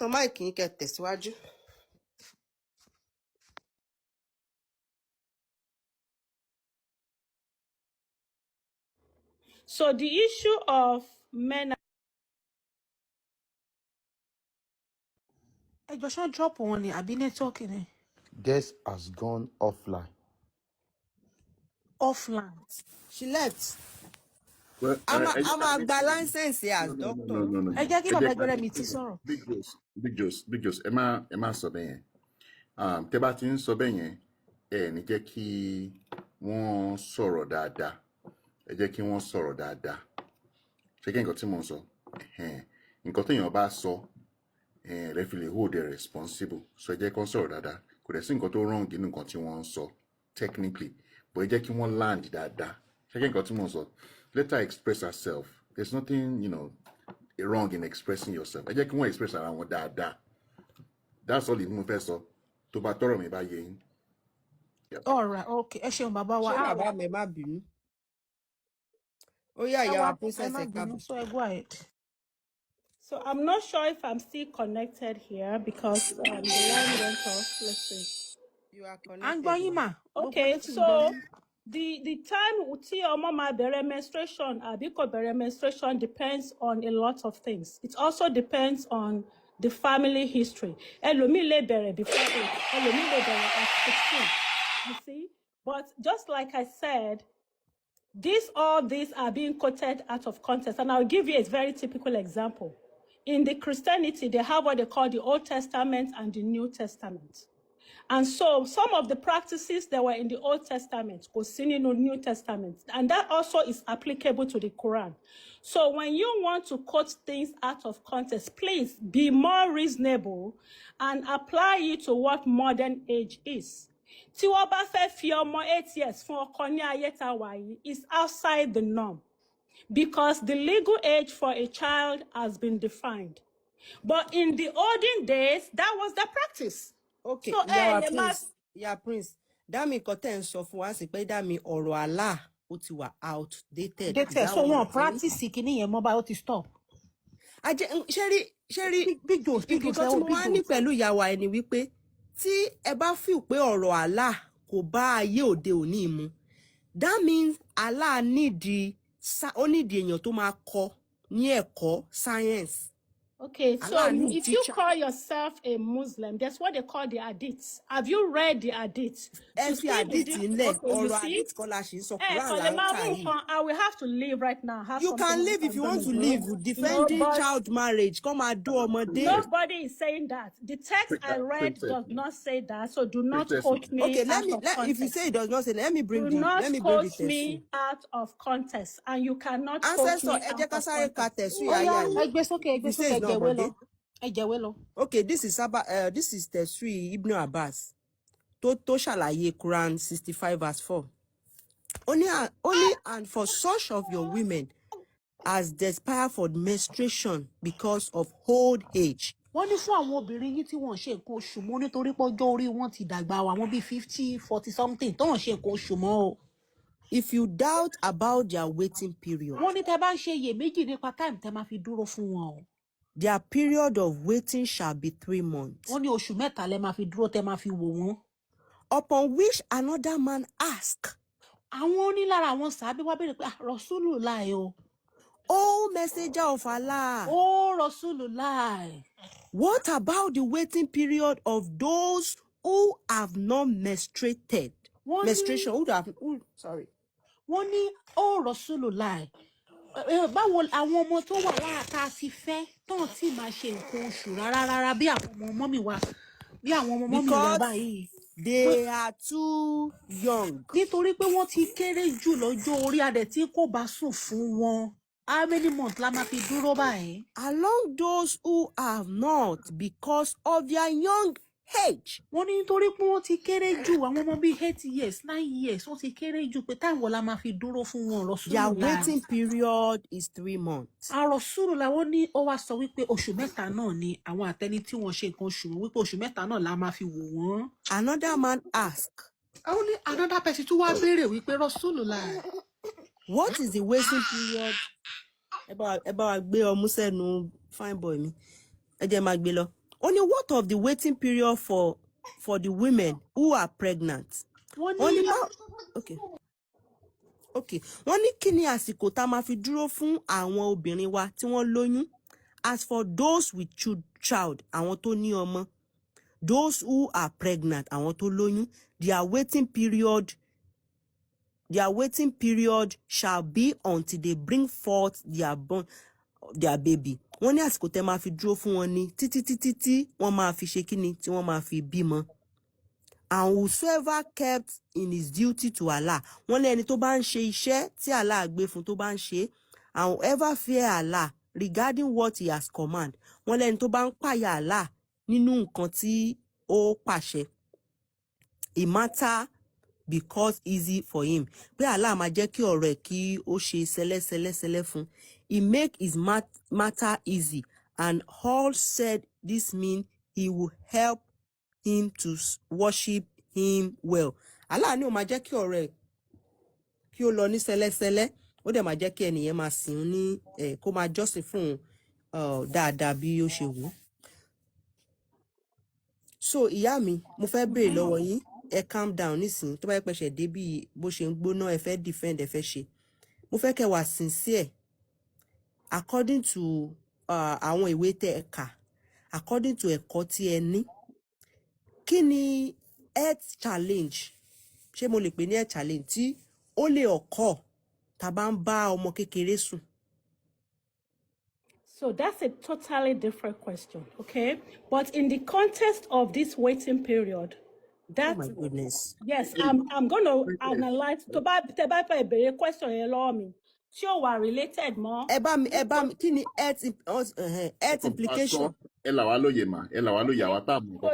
tán máìkì yín kẹ́ tẹ̀síwájú. So the issue of men. I just want to drop one. I've been talking. Guest has gone offline. Offline. She left. Well, I'm a big gba license as no, doctor. ẹ jẹ́ kí bàbá ẹgbẹ́rẹ́ mi ti sọ̀rọ̀. Big Jos, ẹ má sọ bẹ́ẹ̀ yẹn. Tẹ́ bá ti ń sọ bẹ́ẹ̀ yẹn, ẹ ní jẹ́ kí wọ́n sọ̀rọ̀ dáadáa. Ẹ jẹ́ kí wọ́n sọ̀rọ̀ dáadáa. Ṣé kí nǹkan tí mo ń sọ? Nǹkan téèyàn bá sọ, rẹ fi lè hold it responsible. So ẹ jẹ́ kí wọ́n sọ̀rọ̀ dáadáa. Kò dẹ̀ sí nǹkan tó wrong nínú nǹkan tí wọ́n ń sọ technically, but ẹ jẹ́ kí wọ́n land dáadáa. Ṣé kí nǹkan tí mo ń sọ? Let her express herself. There's nothing, wrong in expressing yourself. Ẹ jẹ́ kí wọ́n express ara wọn dáadáa. That's all mo fẹ́ sọ. Tó bá tọrọ mi bá yé yín. All right, okay. Ẹ ṣeun bàbá wa. Ṣé bàbá mi má bínú? Ó yá ìyá princess ẹ káàbọ̀. So ẹ go ahead. So I'm not sure if I'm still connected here because the line went off. Let's see. You are connected. Okay, so the time tí ọmọ máa bẹ̀rẹ̀ menstruation àbí kò bẹ̀rẹ̀ menstruation depends on a lot of things. It also depends on the family history. Ẹlòmíì lè bẹ̀rẹ̀ before 8, ẹlòmíì lè bẹ̀rẹ̀ at 16. You see? But just like I said, all these are being quoted out of context. And I'll give you a very typical example. In the Christianity, they have what they call the Old Testament and the New Testament. And so some of the practices that were in the Old Testament go seen in the New Testament. And that also is applicable to the Quran. So when you want to quote things out of context, please be more reasonable and apply it to what modern age is. Tí wọ́n bá fẹ́ fi ọmọ 8 years fún ọkọ ní ayé tá wà yìí is outside the norm. Because the legal age for a child has been defined. But in the olden days, that was the practice. Okay, so, Prince. Dami koten sọ fún wa sí pé dami ọ̀rọ̀ Allah ó ti wà outdated. So wọ́n practice kíní yẹn mọ́ bá ó ti stop. Ṣẹ́rí Big Jos tí mo wá ní pẹ̀lú ìyàwó ẹni wípé tí ẹ bá feel pé ọ̀rọ̀ Allah kò bá ayé òde òní mu, that means Allah nídìí èèyàn tó máa kọ́ ní ẹ̀kọ́ science. Okay, so if you call yourself a Muslim, that's what they call the hadiths. Have you read the hadiths? I will have to leave right now. You can leave if you want to leave. Defending child marriage. Come and do nobody is saying that. The text I read does not say that, so do not quote me. Okay, if you say it does not say, let me bring do not quote me the out of context, and you cannot quote me out of context. Okay, this is Tafsir Ibn Abbas. To ṣàlàyé Quran 65 verse 4. Only and for such of your women as despair for menstruation because of old age. Wọ́n ní fún àwọn obìnrin yìí tí wọ́n ṣe nǹkan oṣù mọ́ nítorí pé ọjọ́ orí wọn ti dàgbà àwọn bíi 50, 40 something tó wọ́n ṣe nǹkan oṣù mọ́ o. If you doubt about their waiting period. Wọ́n ní tẹ́ bá ń ṣe iyèméjì nípa time tẹ́ máa fi dúró fún wọn o. Their period of waiting shall be 3 months. Wọ́n ní oṣù mẹ́ta lẹ máa fi dúró tẹ́ máa fi wò wọ́n. Upon which another man asked. Àwọn onílára àwọn sàábé wá béèrè pé Rasulullah o. Oh, messenger of Allah. Oh, Rasulullah. What about the waiting period of those who have not menstruated? Menstruation. Sorry. Wọ́n ní oh, Rasulullah. Báwo àwọn ọmọ tó wà láàta ti fẹ́ tán tí máa ṣe nǹkan oṣù rárá bí àwọn ọmọ mọ́mì wa báyìí. They are too young. Nítorí pé wọ́n ti kéré jù lọ́jọ́ orí adẹ̀ tí kò bá sùn fún wọn. How many months la máa fi dúró báyìí? Along those who have not because of their young age. Wọ́n ní nítorí pé wọ́n ti kéré jù àwọn ọmọ bíi 8 years 9 years wọ́n ti kéré jù pé táwọn la máa fi dúró fún wọn Rasulullah. Their waiting period is 3 months. Rasulullah wọ́n ní ó wá sọ wípé oṣù mẹ́ta náà ni àwọn àtẹni tí wọ́n ṣe nǹkan oṣù wípé oṣù mẹ́ta náà la máa fi wò wọ́n. Another man asked. Only another person tún wá béèrè wípé Rasulullah. What is the waiting period? Ẹ bá wa gbé ọmú sẹ́nu fine boy mi. Ẹ jẹ́ máa gbé lọ. Only what of the waiting period for the women who are pregnant? Okay. Wọ́n ní kí ni àsìkò tá máa fi dúró fún àwọn obìnrin wa tí wọ́n lóyún? As for those with child, àwọn tó ní ọmọ, those who are pregnant, àwọn tó lóyún, their waiting period their waiting period shall be until they bring forth their baby. Wọ́n ní àsìkò tẹ́ máa fi dúró fún wọn ní títí wọ́n máa fi ṣe kíni tí wọ́n máa fi bímọ. And whosoever kept in his duty to Allah. Wọ́n ní ẹni tó bá ń ṣe iṣẹ́ tí Allah gbé fún tó bá ń ṣe. And whoever fear Allah regarding what he has commanded. Wọ́n lẹ́ni tó bá ń páyà Allah nínú nǹkan tí ó pàṣẹ. It matter because easy for him. Pé Allah máa jẹ́ kí ọ̀rọ̀ ẹ̀ kí ó ṣe sẹ́lẹ́sẹ́lẹ́sẹ́lẹ́ fún. He make his matter easy. And all said this mean he will help him to worship him well. Allah ni ó máa jẹ́ kí ọ̀rọ̀ ẹ̀ kí ó lọ ní sẹ́lẹ́sẹ́lẹ́. Ó dẹ̀ máa jẹ́ kí ẹnìyẹn máa sìn ní kó máa jọ́sìn fún dáadáa bí ó ṣe wù. So ìyá mi, mo fẹ́ béèrè lọ́wọ́ yín, ẹ calm down nísìnyí tó bá yẹ pé ṣe dé bí bó ṣe ń gbóná ẹ fẹ́ defend ẹ fẹ́ ṣe. Mo fẹ́ kẹ́ wà sincere according to àwọn ìwé tẹ́ ẹ kà, according to ẹ̀kọ́ tí ẹ ní. Kí ni health challenge? Ṣé mo lè pè ní health challenge tí ó lè occur tá bá ń bá ọmọ kékeré sùn? So that's a totally different question, okay? But in the context of this waiting period, that, oh my goodness. Yes, I'm going to analyze. To buy a question me. Sure, related more. Kí ni health implication? So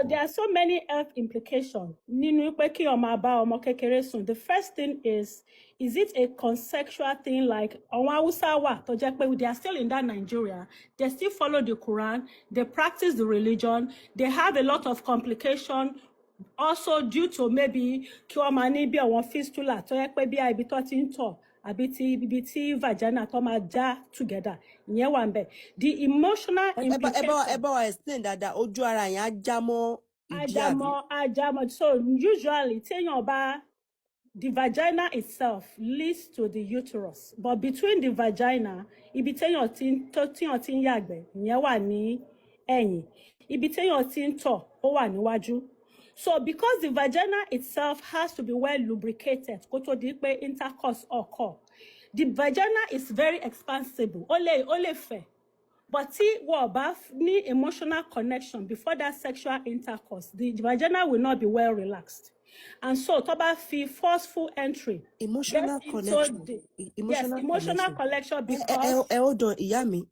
there are so many health implications. The first thing is it a consensual thing like they are still in that Nigeria, they still follow the Quran, they practice the religion, they have a lot of complications also due to maybe fistula vagina together. The emotional implication. Explain that ojú ara yẹn ajamo. So usually the vagina itself leads to the uterus, but between the vagina, so because the vagina itself has to be well lubricated, intercourse occur. The vagina is very expansible, only fair. But need emotional connection before that sexual intercourse, the vagina will not be well relaxed. And so toba fee forceful entry. Emotional connection. Emotional connection because hold on, Iyami.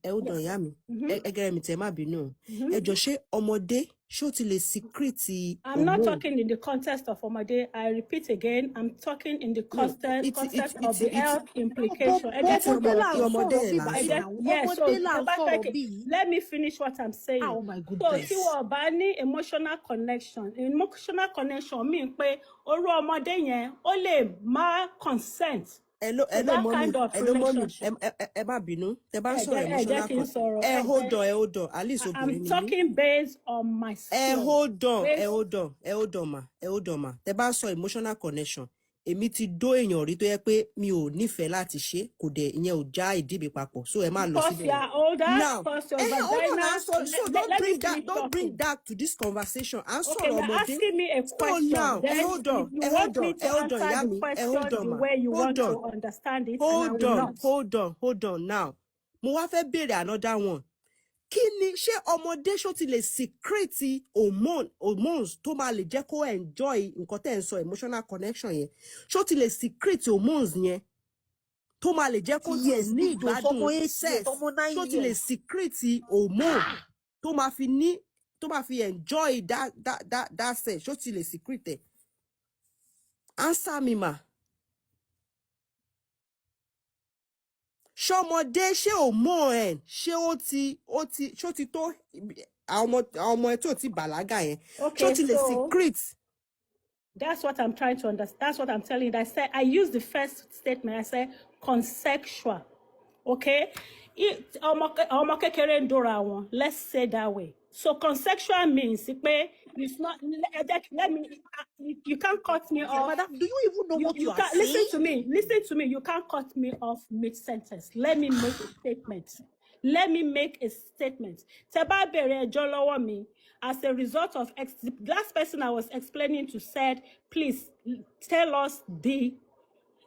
Egeremi te má bínú. Ẹ jọ̀ọ́ ṣé ọmọdé ṣó ti lè secrete. I'm not talking in the context of ọmọdé. I repeat again, I'm talking in the context of the health implication. Let me finish what I'm saying. Oh my goodness. So emotional connection mean pé oru ọmọdé yẹn ó lè má consent. Hello, mommy. Ẹ má bínú. Tẹ́ bá sọ̀rọ̀ emotional. Hold on. At least I'm talking based on my skill. Hold on, ma. Tẹ́ bá sọ emotional connection. Èmi ti dó èèyàn rí tó yẹ pé mi ò nífẹ̀ẹ́ láti ṣe kò dẹ̀ ìyẹn ò já ìdíbi papọ̀. So ẹ má lọ síbẹ̀. Now, hold on. So don't bring that to this conversation. Okay, you're asking me a question. So now, hold on. Hold on. Now, mo wá fẹ́ béèrè another one. Kí ni ṣé ọmọdé ṣó ti lè secrete hormones tó máa lè jẹ́ kó enjoy nǹkan tẹ́ ń sọ emotional connection yẹn? Ṣó ti lè secrete hormones yẹn tó máa lè jẹ́ kó ní ìgbádùn sex? Ṣó ti lè secrete hormone tó máa fi enjoy that sex? Ṣó ti lè secrete? Answer me, ma. Ṣọmọdé ṣé hormone ṣé ó ti tó àwọn ọmọ ẹ tó ti bàlágà yẹn ṣó ti lè secrete? That's what I'm trying to understand. That's what I'm telling you. I used the first statement. I said consensual. Okay? Let's say that way. So consensual means it's not. Let me. You can't cut me off. Madam, do you even know what you are saying? Listen to me. You can't cut me off mid-sentence. Let me make a statement. Teba bere jolowo mi. As a result of the last person I was explaining to said, please tell us the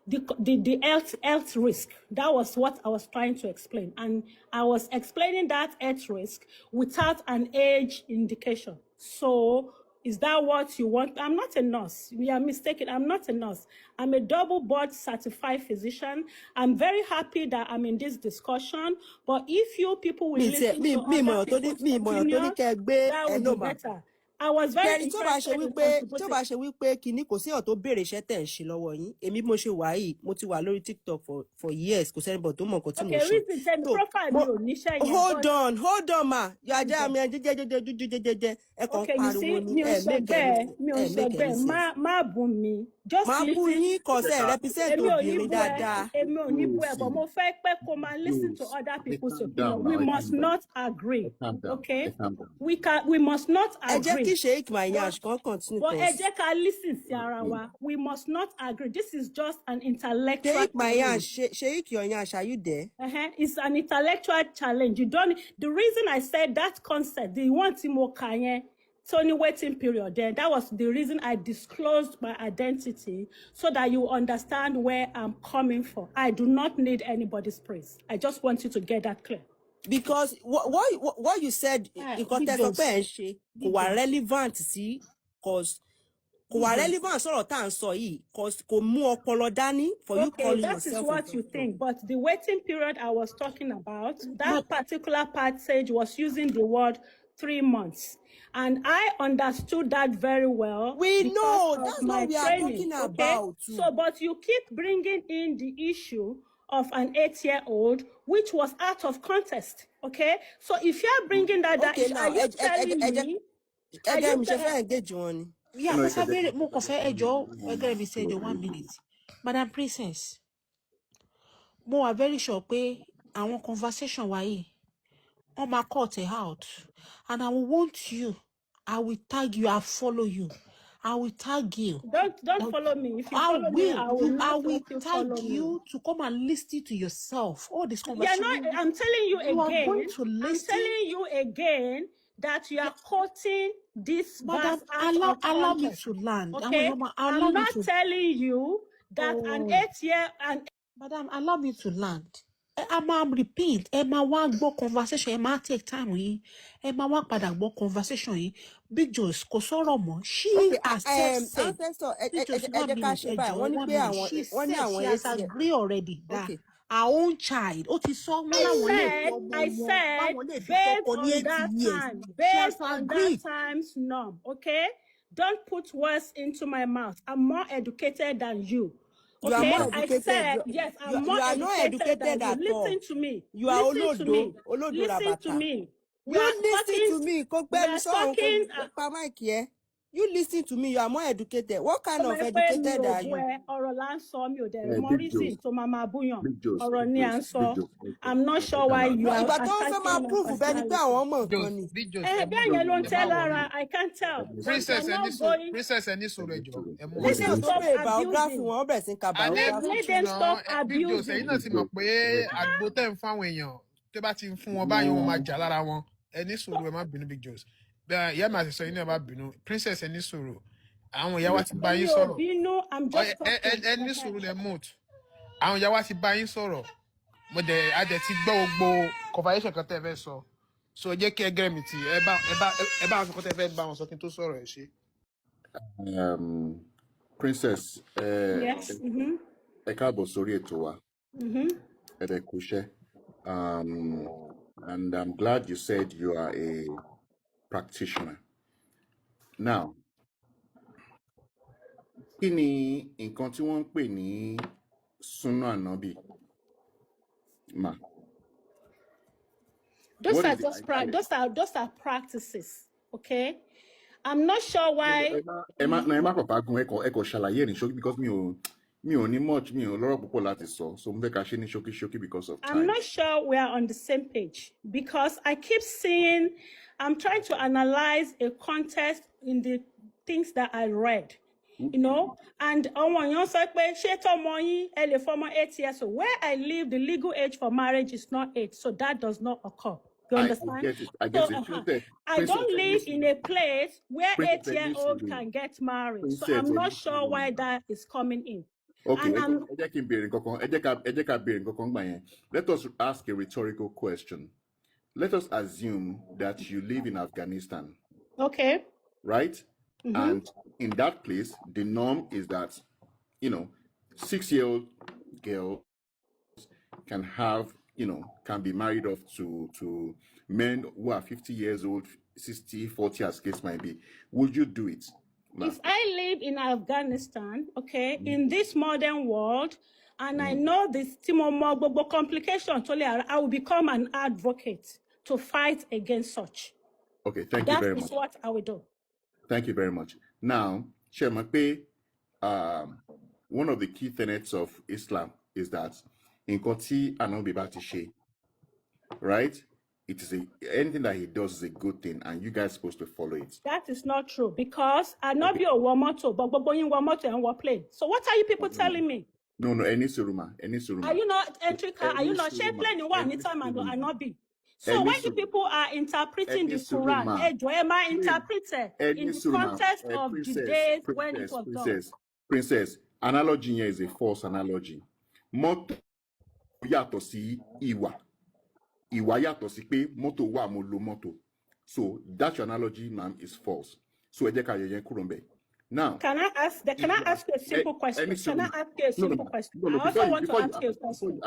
the health risk. That was what I was trying to explain. And I was explaining that health risk without an age indication. So is that what you want? I'm not a nurse. You are mistaken. I'm not a nurse. I'm a double board certified physician. I'm very happy that I'm in this discussion. But if you people will listen to other people's opinion, that would be better. I was very interested in tó bá ṣe wípé kíní kò sí ọ̀ tó béèrè iṣẹ́ tẹ̀ ń ṣe lọ́wọ́ yín èmi mo ṣe wà yìí mo ti wà lórí TikTok for years kò sẹ́ni bọ̀ tó mọ̀ nǹkan tí mo ṣe. reason tell me profile mi ò níṣẹ́ yẹn. hold on ma you are there mi jẹjẹjẹjẹjẹjẹ ẹ kàn pariwo ni ẹ mi ò sọ bẹ́ẹ̀ má bú mi. má bú yín kò sẹ́ represent obìnrin dáadáa. èmi ò ní bú ẹ but mo fẹ́ pé kó máa listen to other people's opinion. We must not agree. Okay, we must not agree. Sheikh Mayash can continue. But listen, Sarawa. We must not agree. This is just an intellectual. Sheikh Mayash, Sheikh Mayash, are you there? It's an intellectual challenge. You don't. The reason I said that concept, the one Timo Kanye, Tony waiting period. Then that was the reason I disclosed my identity so that you understand where I'm coming from. I do not need anybody's praise. I just want you to get that clear. Because what you said in context of kò wà relevant sí cause kò wà relevant sọ̀rọ̀ tá à ń sọ yìí cause kò mú ọpọlọ dání for you calling yourself. That is what you think, but the waiting period I was talking about, that particular passage was using the word 3 months. And I understood that very well. We know, that's what we are talking about. So, but you keep bringing in the issue of an 8-year-old, which was out of context, okay? So if you are bringing that, are you telling me? Yeah, because I 1 minute. Madam Princess, mo are very sure pé àwọn conversation wa yìí, on my cut it out. And I will want you, I will tag you, I'll follow you. I will tag you. Don't follow me. If you follow me, I will tag you to come and listen to yourself. All this conversation. Yeah, no, I'm telling you again. Are going to listen. I'm telling you again that you are quoting this verse allow me to land. Okay? I'm not telling you that an 8-year and Madam, allow me to land. Emma repeat, Emma one gbọ́ conversation, Emma take time yìí, Emma one padà gbọ́ conversation yìí. Big Joyce kò sọ̀rọ̀ mọ́. She has said, Big Joyce 1 minute, she said she has agreed already that our own child, I said, based on that time's norm, okay? Don't put words into my mouth. I'm more educated than you. Okay, you are more educated. I said, yes, I'm more educated than you. Listen to me. You are listen to me. Listen to me. You listen to me. You listen to me. You are more educated. What kind of educated are you? I'm not sure why you are. But I can't tell. Princess Eniso. Let them stop abusing. Let them stop abusing. Big Joyce. Yeah, my sister, you never been Princess Eniso. Àwọn ìyá wa ti bá yín sọ̀rọ̀. I'm just talking. Ẹni sùúrù lẹ mute. Àwọn ìyá wa ti bá yín sọ̀rọ̀. Mo dẹ̀ a dẹ̀ ti gbọ́ gbogbo conversation kan tẹ́ fẹ́ sọ. So jẹ́ kí ẹ gẹ́rẹ́ mi tì ẹ bá sọ tẹ́ fẹ́ bá wọn sọ kí n tó sọ̀rọ̀ ẹ ṣe. Princess, yes. Ẹ káàbọ̀ sórí ètò wa. Ẹ dẹ̀ kú iṣẹ́. And I'm glad you said you are a practitioner. Now, kí ni nǹkan tí wọ́n ń pè ní Sunnah Ànábì? Ma. Those are practices, okay? I'm not sure why. Emma papa gun eko ṣàlàyé ní ṣókí because mi ò ní much mi ò lọ́rọ̀ púpọ̀ láti sọ. So mo fẹ́ ká ṣe ní ṣókí because of time. I'm not sure we are on the same page because I keep seeing I'm trying to analyze a context in the things that I read. You know, and where I live, the legal age for marriage is not 8, so that does not occur. You understand? I get it. I don't live in a place where 8-year-old can get married, so I'm not sure why that is coming in. Okay, And I'm ẹ jẹ́ kí n béèrè nǹkan kan, ẹ jẹ́ ká béèrè nǹkan kan gbà yẹn. Let us ask a rhetorical question. Let us assume that you live in Afghanistan, okay. right? And in that place, the norm is that, 6-year-old girls can have, can be married off to men who are 50 years old, 60, 40, as case might be. Would you do it? If I live in Afghanistan, okay, in this modern world, and I know this complication, I will become an advocate to fight against such. Okay, thank you very much. That is what I will do. Thank you very much. Now, Shemape, one of the key tenets of Islam is that in Koti Anobibati, right? It is anything that he does is a good thing, and you guys are supposed to follow it. That is not true, because I not be a Wamoto, but going Wamoto and war plane. So what are you people telling me? No, any suruma. Are you not Entrika? Are you not plane one anytime and I not be? So when the people are interpreting the Quran, am I interpreted in the context of the days when it was done? Princess, analogy here is a false analogy. Moto yato si iwa. Iwa yato si pe moto wa mo lo moto. So that your analogy, ma'am, is false. So now, can I ask you a simple question? Can I ask you a simple question? I also want to ask you a question.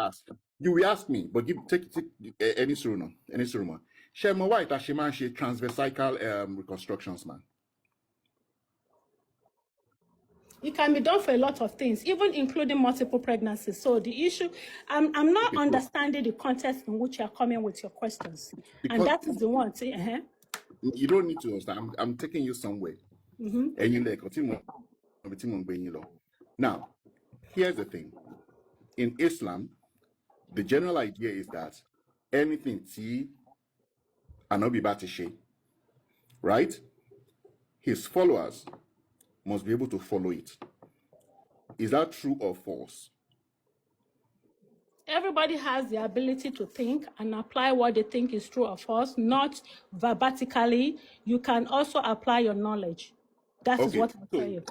You will ask me, but take any suruma. Shema white she transversical reconstructions, man. It can be done for a lot of things, even including multiple pregnancies. So the issue, I'm not understanding the context in which you are coming with your questions, and that is the one. You don't need to understand. I'm taking you somewhere. And you continue. Now, here's the thing. In Islam, the general idea is that anything T Anobi Batishe, right? His followers must be able to follow it. Is that true or false? Everybody has the ability to think and apply what they think is true or false, not verbatically. You can also apply your knowledge. That is what I'll tell you.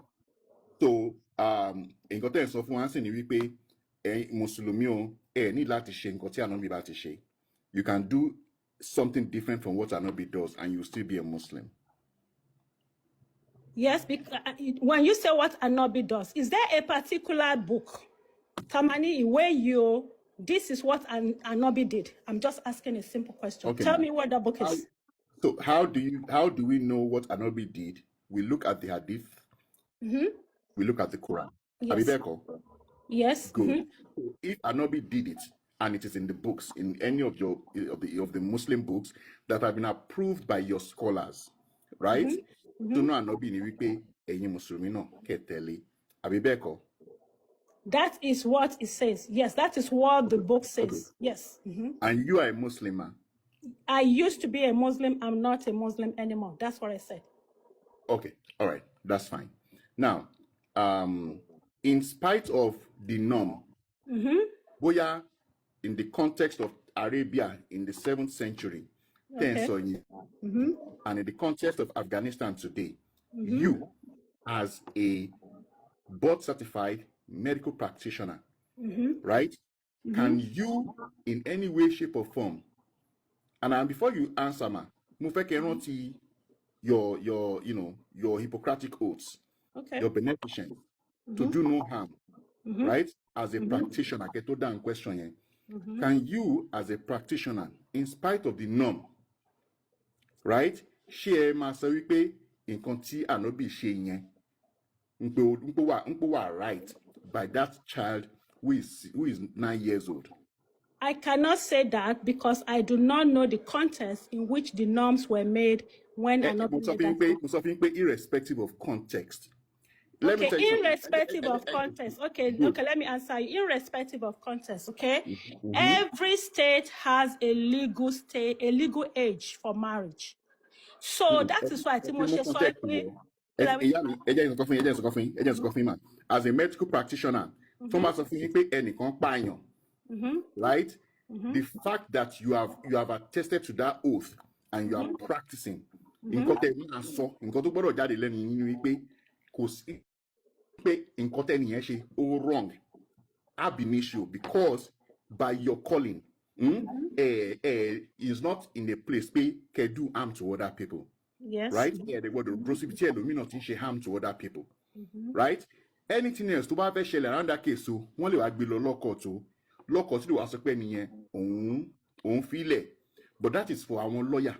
So, in context of one thing, you can do something different from what Anobi does, and you still be a Muslim. Yes, because when you say what Anobi does, is there a particular book, Kamani, where this is what Anobi did? I'm just asking a simple question. Okay. Tell me what the book is. So how do we know what Anobi did? We look at the Hadith. We look at the Quran. Yes. Yes. Good. So if Anobi did it, and it is in the books, in any of the Muslim books that have been approved by your scholars, right? So no Anobi ni wípé ẹ̀yin Mùsùlùmí náà kẹtẹ̀lé. Àbí bẹ́ẹ̀ kọ́? That is what it says. Yes, that is what the book says. Okay. Yes. And you are a Muslim? I used to be a Muslim. I'm not a Muslim anymore. That's what I said. Okay. All right. That's fine. Now, in spite of the norm, Boya, in the context of Arabia in the 7th century, and in the context of Afghanistan today, you, as a board-certified medical practitioner, right? Can you, in any way, shape, or form, and before you answer, your Hippocratic oaths, your beneficence, to do no harm, right? As a practitioner, get to that question here. Can you, as a practitioner, in spite of the norm, right, share masawipe in konti Anobi share right by that child who is 9 years old? I cannot say that because I do not know the context in which the norms were made when Anobi irrespective of context. Okay, irrespective of context. Okay, let me answer you. Irrespective of context, okay? Every state has a legal age for marriage. So that is why as a medical practitioner, right? The fact that you have attested to that oath and you are practicing, pé nǹkan tẹ́nìyẹn ṣe ó wrong ab initio because by your calling is not in a place pé kẹ́ do harm to other people. Yes. Right? Yeah, they were the grossip chair not in harm to other people. Right? Anything else to bá fẹ́ ṣẹlẹ̀ around that case so wọ́n lè wá gbé lọ lọ́kọ̀ tó lọ́kọ̀ tí lè wá sọ pé nìyẹn òun fílẹ̀, but that is for our lawyer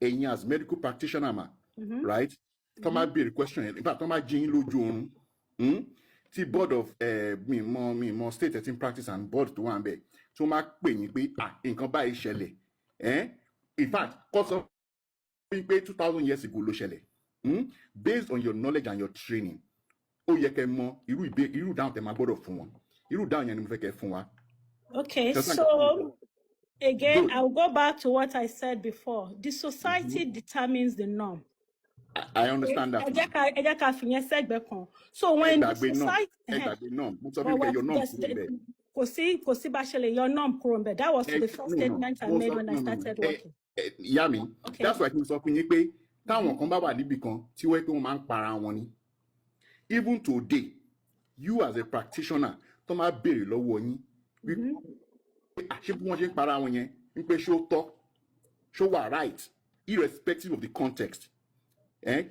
ẹ̀yin as medical practitioner ma right tó máa béèrè question in fact tó máa jí yín lójú oorun tí board of mi mọ state ethics practice and board tó wà ń bẹ̀ tó máa pè yín pé nǹkan báyìí ṣẹlẹ̀ in fact kọ́ sọ pé 2000 years ago ló ṣẹlẹ̀ based on your knowledge and your training ó yẹ kẹ́ mọ irú dáhùn tẹ́ máa gbọ́dọ̀ fún wọn irú dáhùn yẹn ni mo fẹ́ kẹ́ fún wa. Okay, so again, I'll go back to what I said before. The society determines the norm. I understand that. So when the society, your norm, that was the first statement I made when I started working. Yami, okay. That's why I sọ fún yín pé táwọn kan bá wà níbì kan tí wọ́n pé wọ́n máa ń para wọn ni. Even today, you as a practitioner, tó máa béèrè lọ́wọ́ yín ṣé bí wọ́n ṣe ń para wọn yẹn ń pé ṣó tọ́ ṣó wà right irrespective of the context.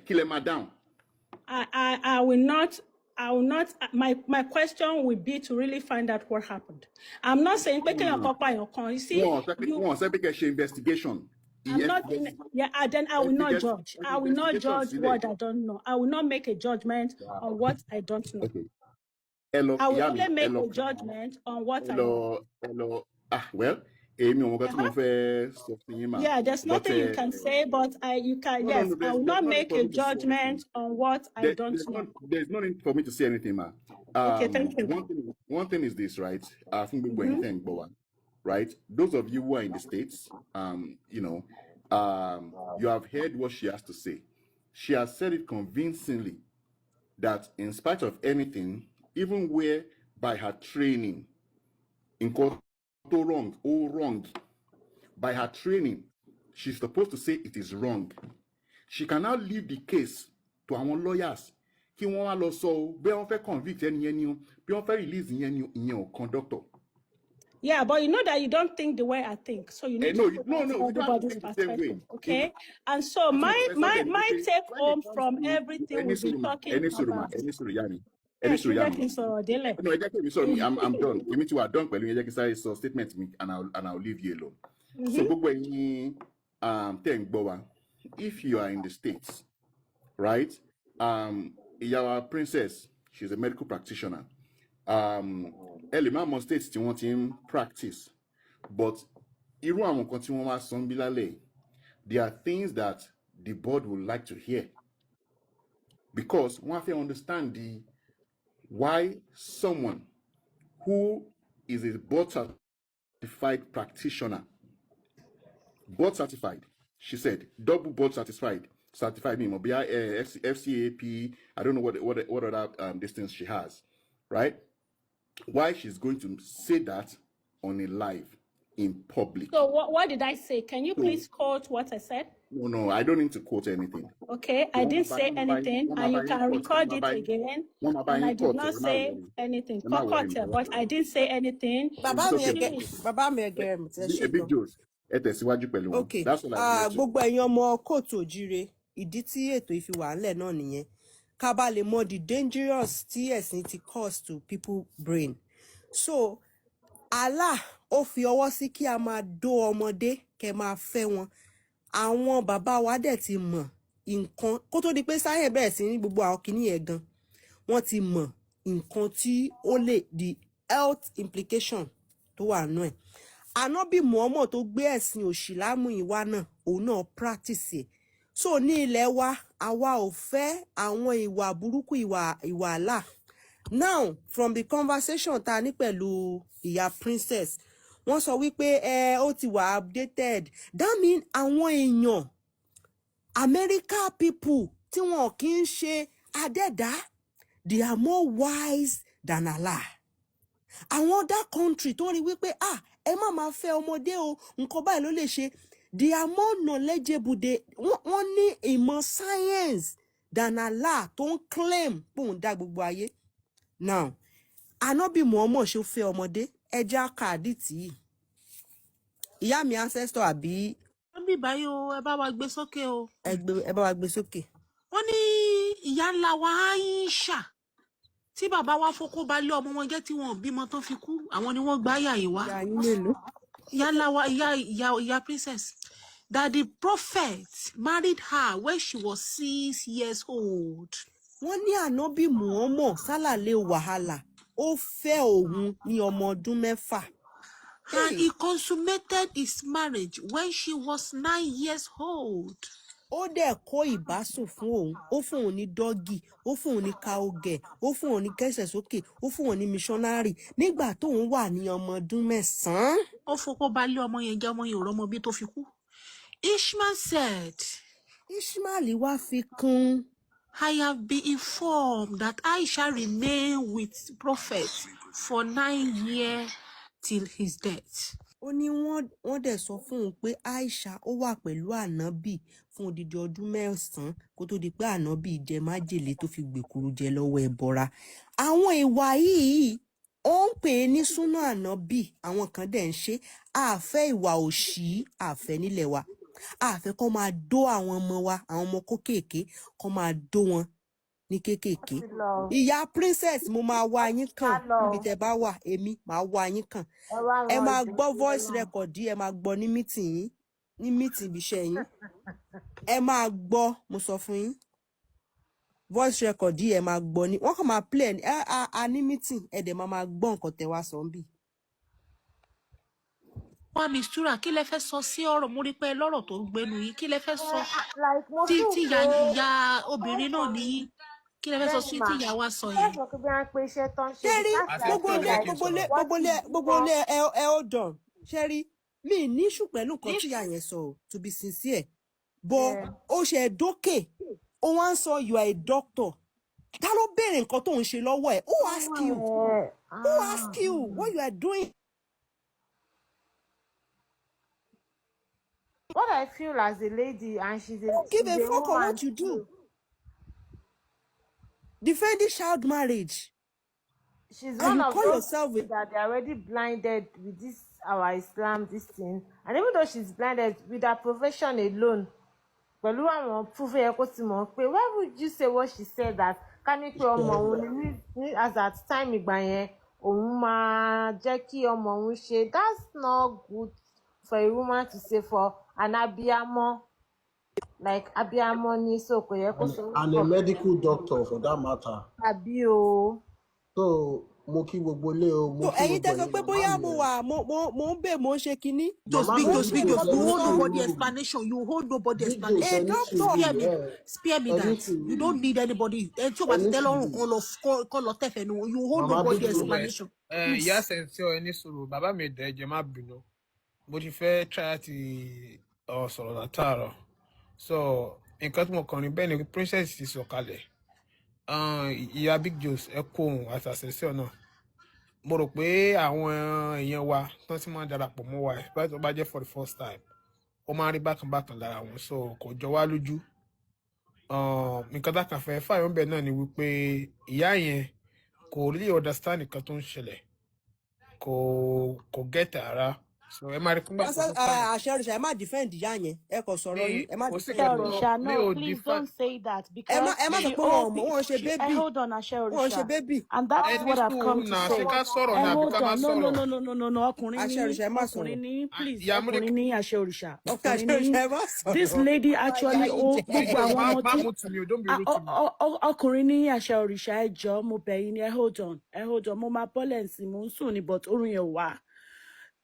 Kill them down. I will not. My question would be to really find out what happened. I'm not saying you see, investigation. I'm not. Then I will not judge. I will not judge what I don't know. I will not make a judgment on what I don't know. Okay. I will only make a judgment on what I know. Well. Yeah, there's nothing you can say, but you can. Yes, I will not make a judgment on what I don't know. There's no need for me to say anything, ma. Okay, thank you. One thing is this, right? Right? Those of you who are in the States, you have heard what she has to say. She has said it convincingly that in spite of anything, even where by her training, in court, wrong. By her training, she's supposed to say it is wrong. She can now leave the case to our lawyers. Kí wọ́n wá lọ sọ bí wọ́n fẹ́ convict ẹni yẹn ni o, bí wọ́n fẹ́ release ìyẹn o conductor. Yeah, but you know that you don't think the way I think, so you need to no, everybody's perspective. Okay, and so my take home from everything we've been talking about. I'm done. You mean you are done, but you say so statement me and I'll leave you alone. So if you are in the States, right? Your princess, she's a medical practitioner. Element states you want him practice, but there are things that the board would like to hear because one have to understand why someone who is a board certified practitioner, board certified, she said, double board certified me, FCAP, I don't know what other distance she has, right? Why she's going to say that on a live in public. So what did I say? Can you please quote what I said? No, I don't need to quote anything. Okay, I didn't say anything, and you can record it again. And I did not say anything. But I didn't say anything. Okay. Gbogbo ẹ̀yin ọmọ kóòtù òjíire, ìdí tí ètò ìfiwà ńlẹ̀ náà nìyẹn. Ká bá lè mọ the dangerous tí ẹ̀sìn ti cause to people brain. So, Allah ó fi ọwọ́ sí kí a máa dó ọmọdé kẹ́ máa fẹ́ wọn. Àwọn bàbá wa dẹ̀ ti mọ̀ nǹkan kó tó di pé sáyẹ̀ bẹ̀rẹ̀ sí ní gbogbo àwọn kìíní yẹn gan. Wọ́n ti mọ̀ nǹkan tí ó lè the health implication tó wà nù ẹ̀. Ànábì Muhammad tó gbé ẹ̀sìn òṣìlámù ìwá náà òun náà practice ẹ̀. So ní ilẹ̀ wa àwa ò fẹ́ àwọn ìwà burúkú ìwà àlà. Now from the conversation ta ní pẹ̀lú ìyá princess wọ́n sọ wípé ó ti wà updated. That mean àwọn èèyàn America people tí wọn kì í ṣe adẹ́dá they are more wise than Allah. Àwọn other country tó rí wípé ẹ má máa fẹ́ ọmọdé o nǹkan báyìí ló lè ṣe they are more knowledgeable wọ́n ní ìmọ̀ science than Allah tó ń claim pé òun dá gbogbo ayé. Now, Ànábì Muhammad ṣó fẹ́ ọmọdé, ẹja kàdí tí yìí. Ìyá mi ancestor àbí wọ́n bí báyìí o, ẹ bá wa gbé sókè o. ẹ bá wa gbé sókè. Wọ́n ní ìyá ńlá wa Aisha tí bàbá wa fọkó bá lé ọmọ wọn jẹ́ tí wọ́n bímọ tán fi kú, àwọn ni wọ́n gbá yà yìí wá. Ìyá yín mélòó? Ìyá ńlá wa ìyá princess, that the prophet married her when she was 6 years old. Wọ́n ní Ànábì Muhammad sálàlẹ̀ wàhálà ó fẹ́ òun ní ọmọ ọdún 6. And he consummated his marriage when she was 9 years old. Ó dẹ̀ kó ìbásùn fún òun, ó fún òun ní dọ́gì, ó fún òun ní káógẹ̀, ó fún òun ní kẹ́sẹ̀ sókè, ó fún òun ní missionary nígbà tóun wà ní ọmọ ọdún 9. Ó fọkó bá lé ọmọ yẹn jẹ́, ọmọ yẹn ò rọ́mọ bí tó fi kú. Ishmael said, Ishmael wá fi kún. I have been informed that Aisha remained with prophet for 9 years till his death. Ó ní wọ́n dẹ̀ sọ fún òun pé Aisha ó wà pẹ̀lú ànábì fún odidi ọdún 9 kó tó di pé ànábì jẹ májèlé tó fi gbèkúrú jẹ lọ́wọ́ ẹbọra. Àwọn ìwà yìí ó ń pè é ní súnà ànábì, àwọn kan dẹ̀ ń ṣe. Àfẹ́ ìwà òṣì àfẹ́ nílẹ̀ wa, àfẹ́ kó máa dó àwọn ọmọ wa, àwọn ọmọ kéékèèké kó máa dó wọn ní kéékèèké. Ìyá princess mo máa wá yín kàn níbi tẹ́ bá wà, èmi máa wá yín kàn. Ẹ máa gbọ́ voice record yìí, ẹ máa gbọ́ ní meeting yín, ní meeting ibi iṣẹ́ yín. Ẹ máa gbọ́, mo sọ fún yín. Voice record yìí ẹ máa gbọ́ ní, wọ́n kàn máa play a ní meeting, ẹ dẹ̀ máa gbọ́ nǹkan tẹ́ wá sọ ń bì. Wá mistura, kí lẹ fẹ́ sọ sí ọ̀rọ̀? Mo rí pé lọ́rọ̀ tó gbénu yìí, kí lẹ fẹ́ sọ tí ìyá obìnrin náà ní, kí lẹ fẹ́ sọ sí tí ìyá wa sọ yẹn? Ṣẹ́rí gbogbo ilé ẹ ó dàn. Ṣẹ́rí mi ní ìṣù pẹ̀lú nǹkan tí ìyá yẹn sọ o, to be sincere. But ó ṣe dókè, ó wá ń sọ you are a doctor. Ta ló béèrè nǹkan tó ń ṣe lọ́wọ́ ẹ̀? Who ask you? Who ask you what you are doing? What I feel as a lady, and she's a give a fuck on what you do. Defending child marriage. She's one of those yourself with that they're already blinded with this our Islam, this thing. And even though she's blinded with her profession alone, pẹ̀lú àwọn proof yẹ kó ti mọ̀ pé why would you say what she said that ká ní pé ọmọ òun ní as at time ìgbà yẹn òun máa jẹ́ kí ọmọ òun ṣe. That's not good for a woman to say for an abiyamọ, like abiyamọ ni so kò yẹ kó sọ. And a medical doctor for that matter. Àbí o. So mo kí gbogbo ilé o. Ẹ̀yin tẹ́ sọ pé bóyá mo wà mo ń bè mo ń ṣe kinní. Just speak. You hold nobody explanation. You hold nobody explanation. Spare me that. You don't need anybody. Ẹni tí o bá ti tẹ́ lọ́rùn kọ́ lọ tẹ̀fẹ̀ nu. You hold nobody explanation. Ìyá sẹ̀ǹtì ọ̀ ẹni sọ̀rọ̀ bàbá mi dẹ̀ ẹ̀jẹ̀ má bínú. Mo ti fẹ́ try láti sọ̀rọ̀ látàárọ̀. So nǹkan tí mo kàn ní bẹ́ẹ̀ ni princess ti sọ̀kalẹ̀. Ìyá Big Joes ẹ kó ohun àtàṣẹṣẹ ọ̀nà. Mo rò pé àwọn èèyàn wa tán tí máa ń darapọ̀ mọ́ wa báyìí tó bá jẹ́ for the first time ó máa ń rí bákan lára wọn, so kò jọ wá lójú. Nǹkan tá a kàn fẹ́ fáyọ̀ bẹ́ẹ̀ náà ni wípé ìyá yẹn kò really understand nǹkan tó ń ṣẹlẹ̀, kò get ara. So ẹ máa rí fún gbàgbọ́. Àṣẹ òrìṣà ẹ má defend ìyá yẹn, ẹ kò sọ̀rọ̀ yín, ẹ má defend Òrìṣà. No, please don't say that because ẹ má sọ pé wọ́n ṣe baby. Hold on, Àṣẹ Òrìṣà. Wọ́n ṣe baby. And that's what I've come to say. Hold on. No. Ọkùnrin ní, please. Ọkùnrin ní Àṣẹ Òrìṣà. This lady actually gbogbo àwọn ọmọ tí ọkùnrin ní Àṣẹ Òrìṣà ẹ jọ̀ọ́ mo bẹ̀ yín ni ẹ hold on. Mo máa bọ́lẹ̀nsì mo ń sùn ní but orin yẹn wà.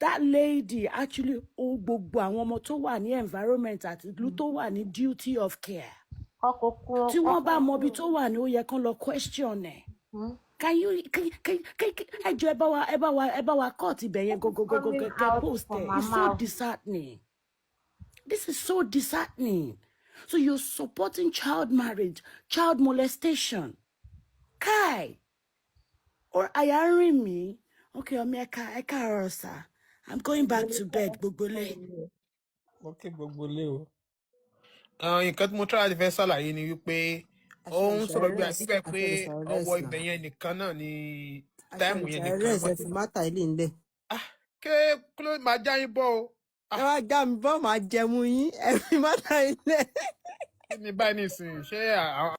That lady actually gbogbo àwọn ọmọ tó wà ní environment àti ìlú tó wà ní duty of care. Tí wọ́n bá mọ ibi tó wà ní ó yẹ kán lọ question ẹ̀. Ẹjọ́ ẹ bá wa cut ibẹ̀ yẹn go post ẹ̀. It's so disheartening. This is so disheartening. So you're supporting child marriage, child molestation. Kai. Or ayarin me. Okay, Eka Rosa. I'm going back to bed, Gbogbole. Okay, Gbogbole o. Nǹkan tí mo try láti fẹ́ ṣàlàyé ni wípé òun sọ̀rọ̀ bí Asharis, àgbẹ̀ pé Asharis ọwọ́ now. ibẹ̀ yẹn nìkan náà ni táìmù yẹn nìkan Asharis, wọ́n ẹ ti. fi mátà ilé ń bẹ̀. Ké kí ló máa já yín bọ́ o. Ẹ wá já mi bọ́, màá jẹmu yín, ẹ fi mátà ilé. Kí ni báyìí nìsín ṣé àwọn.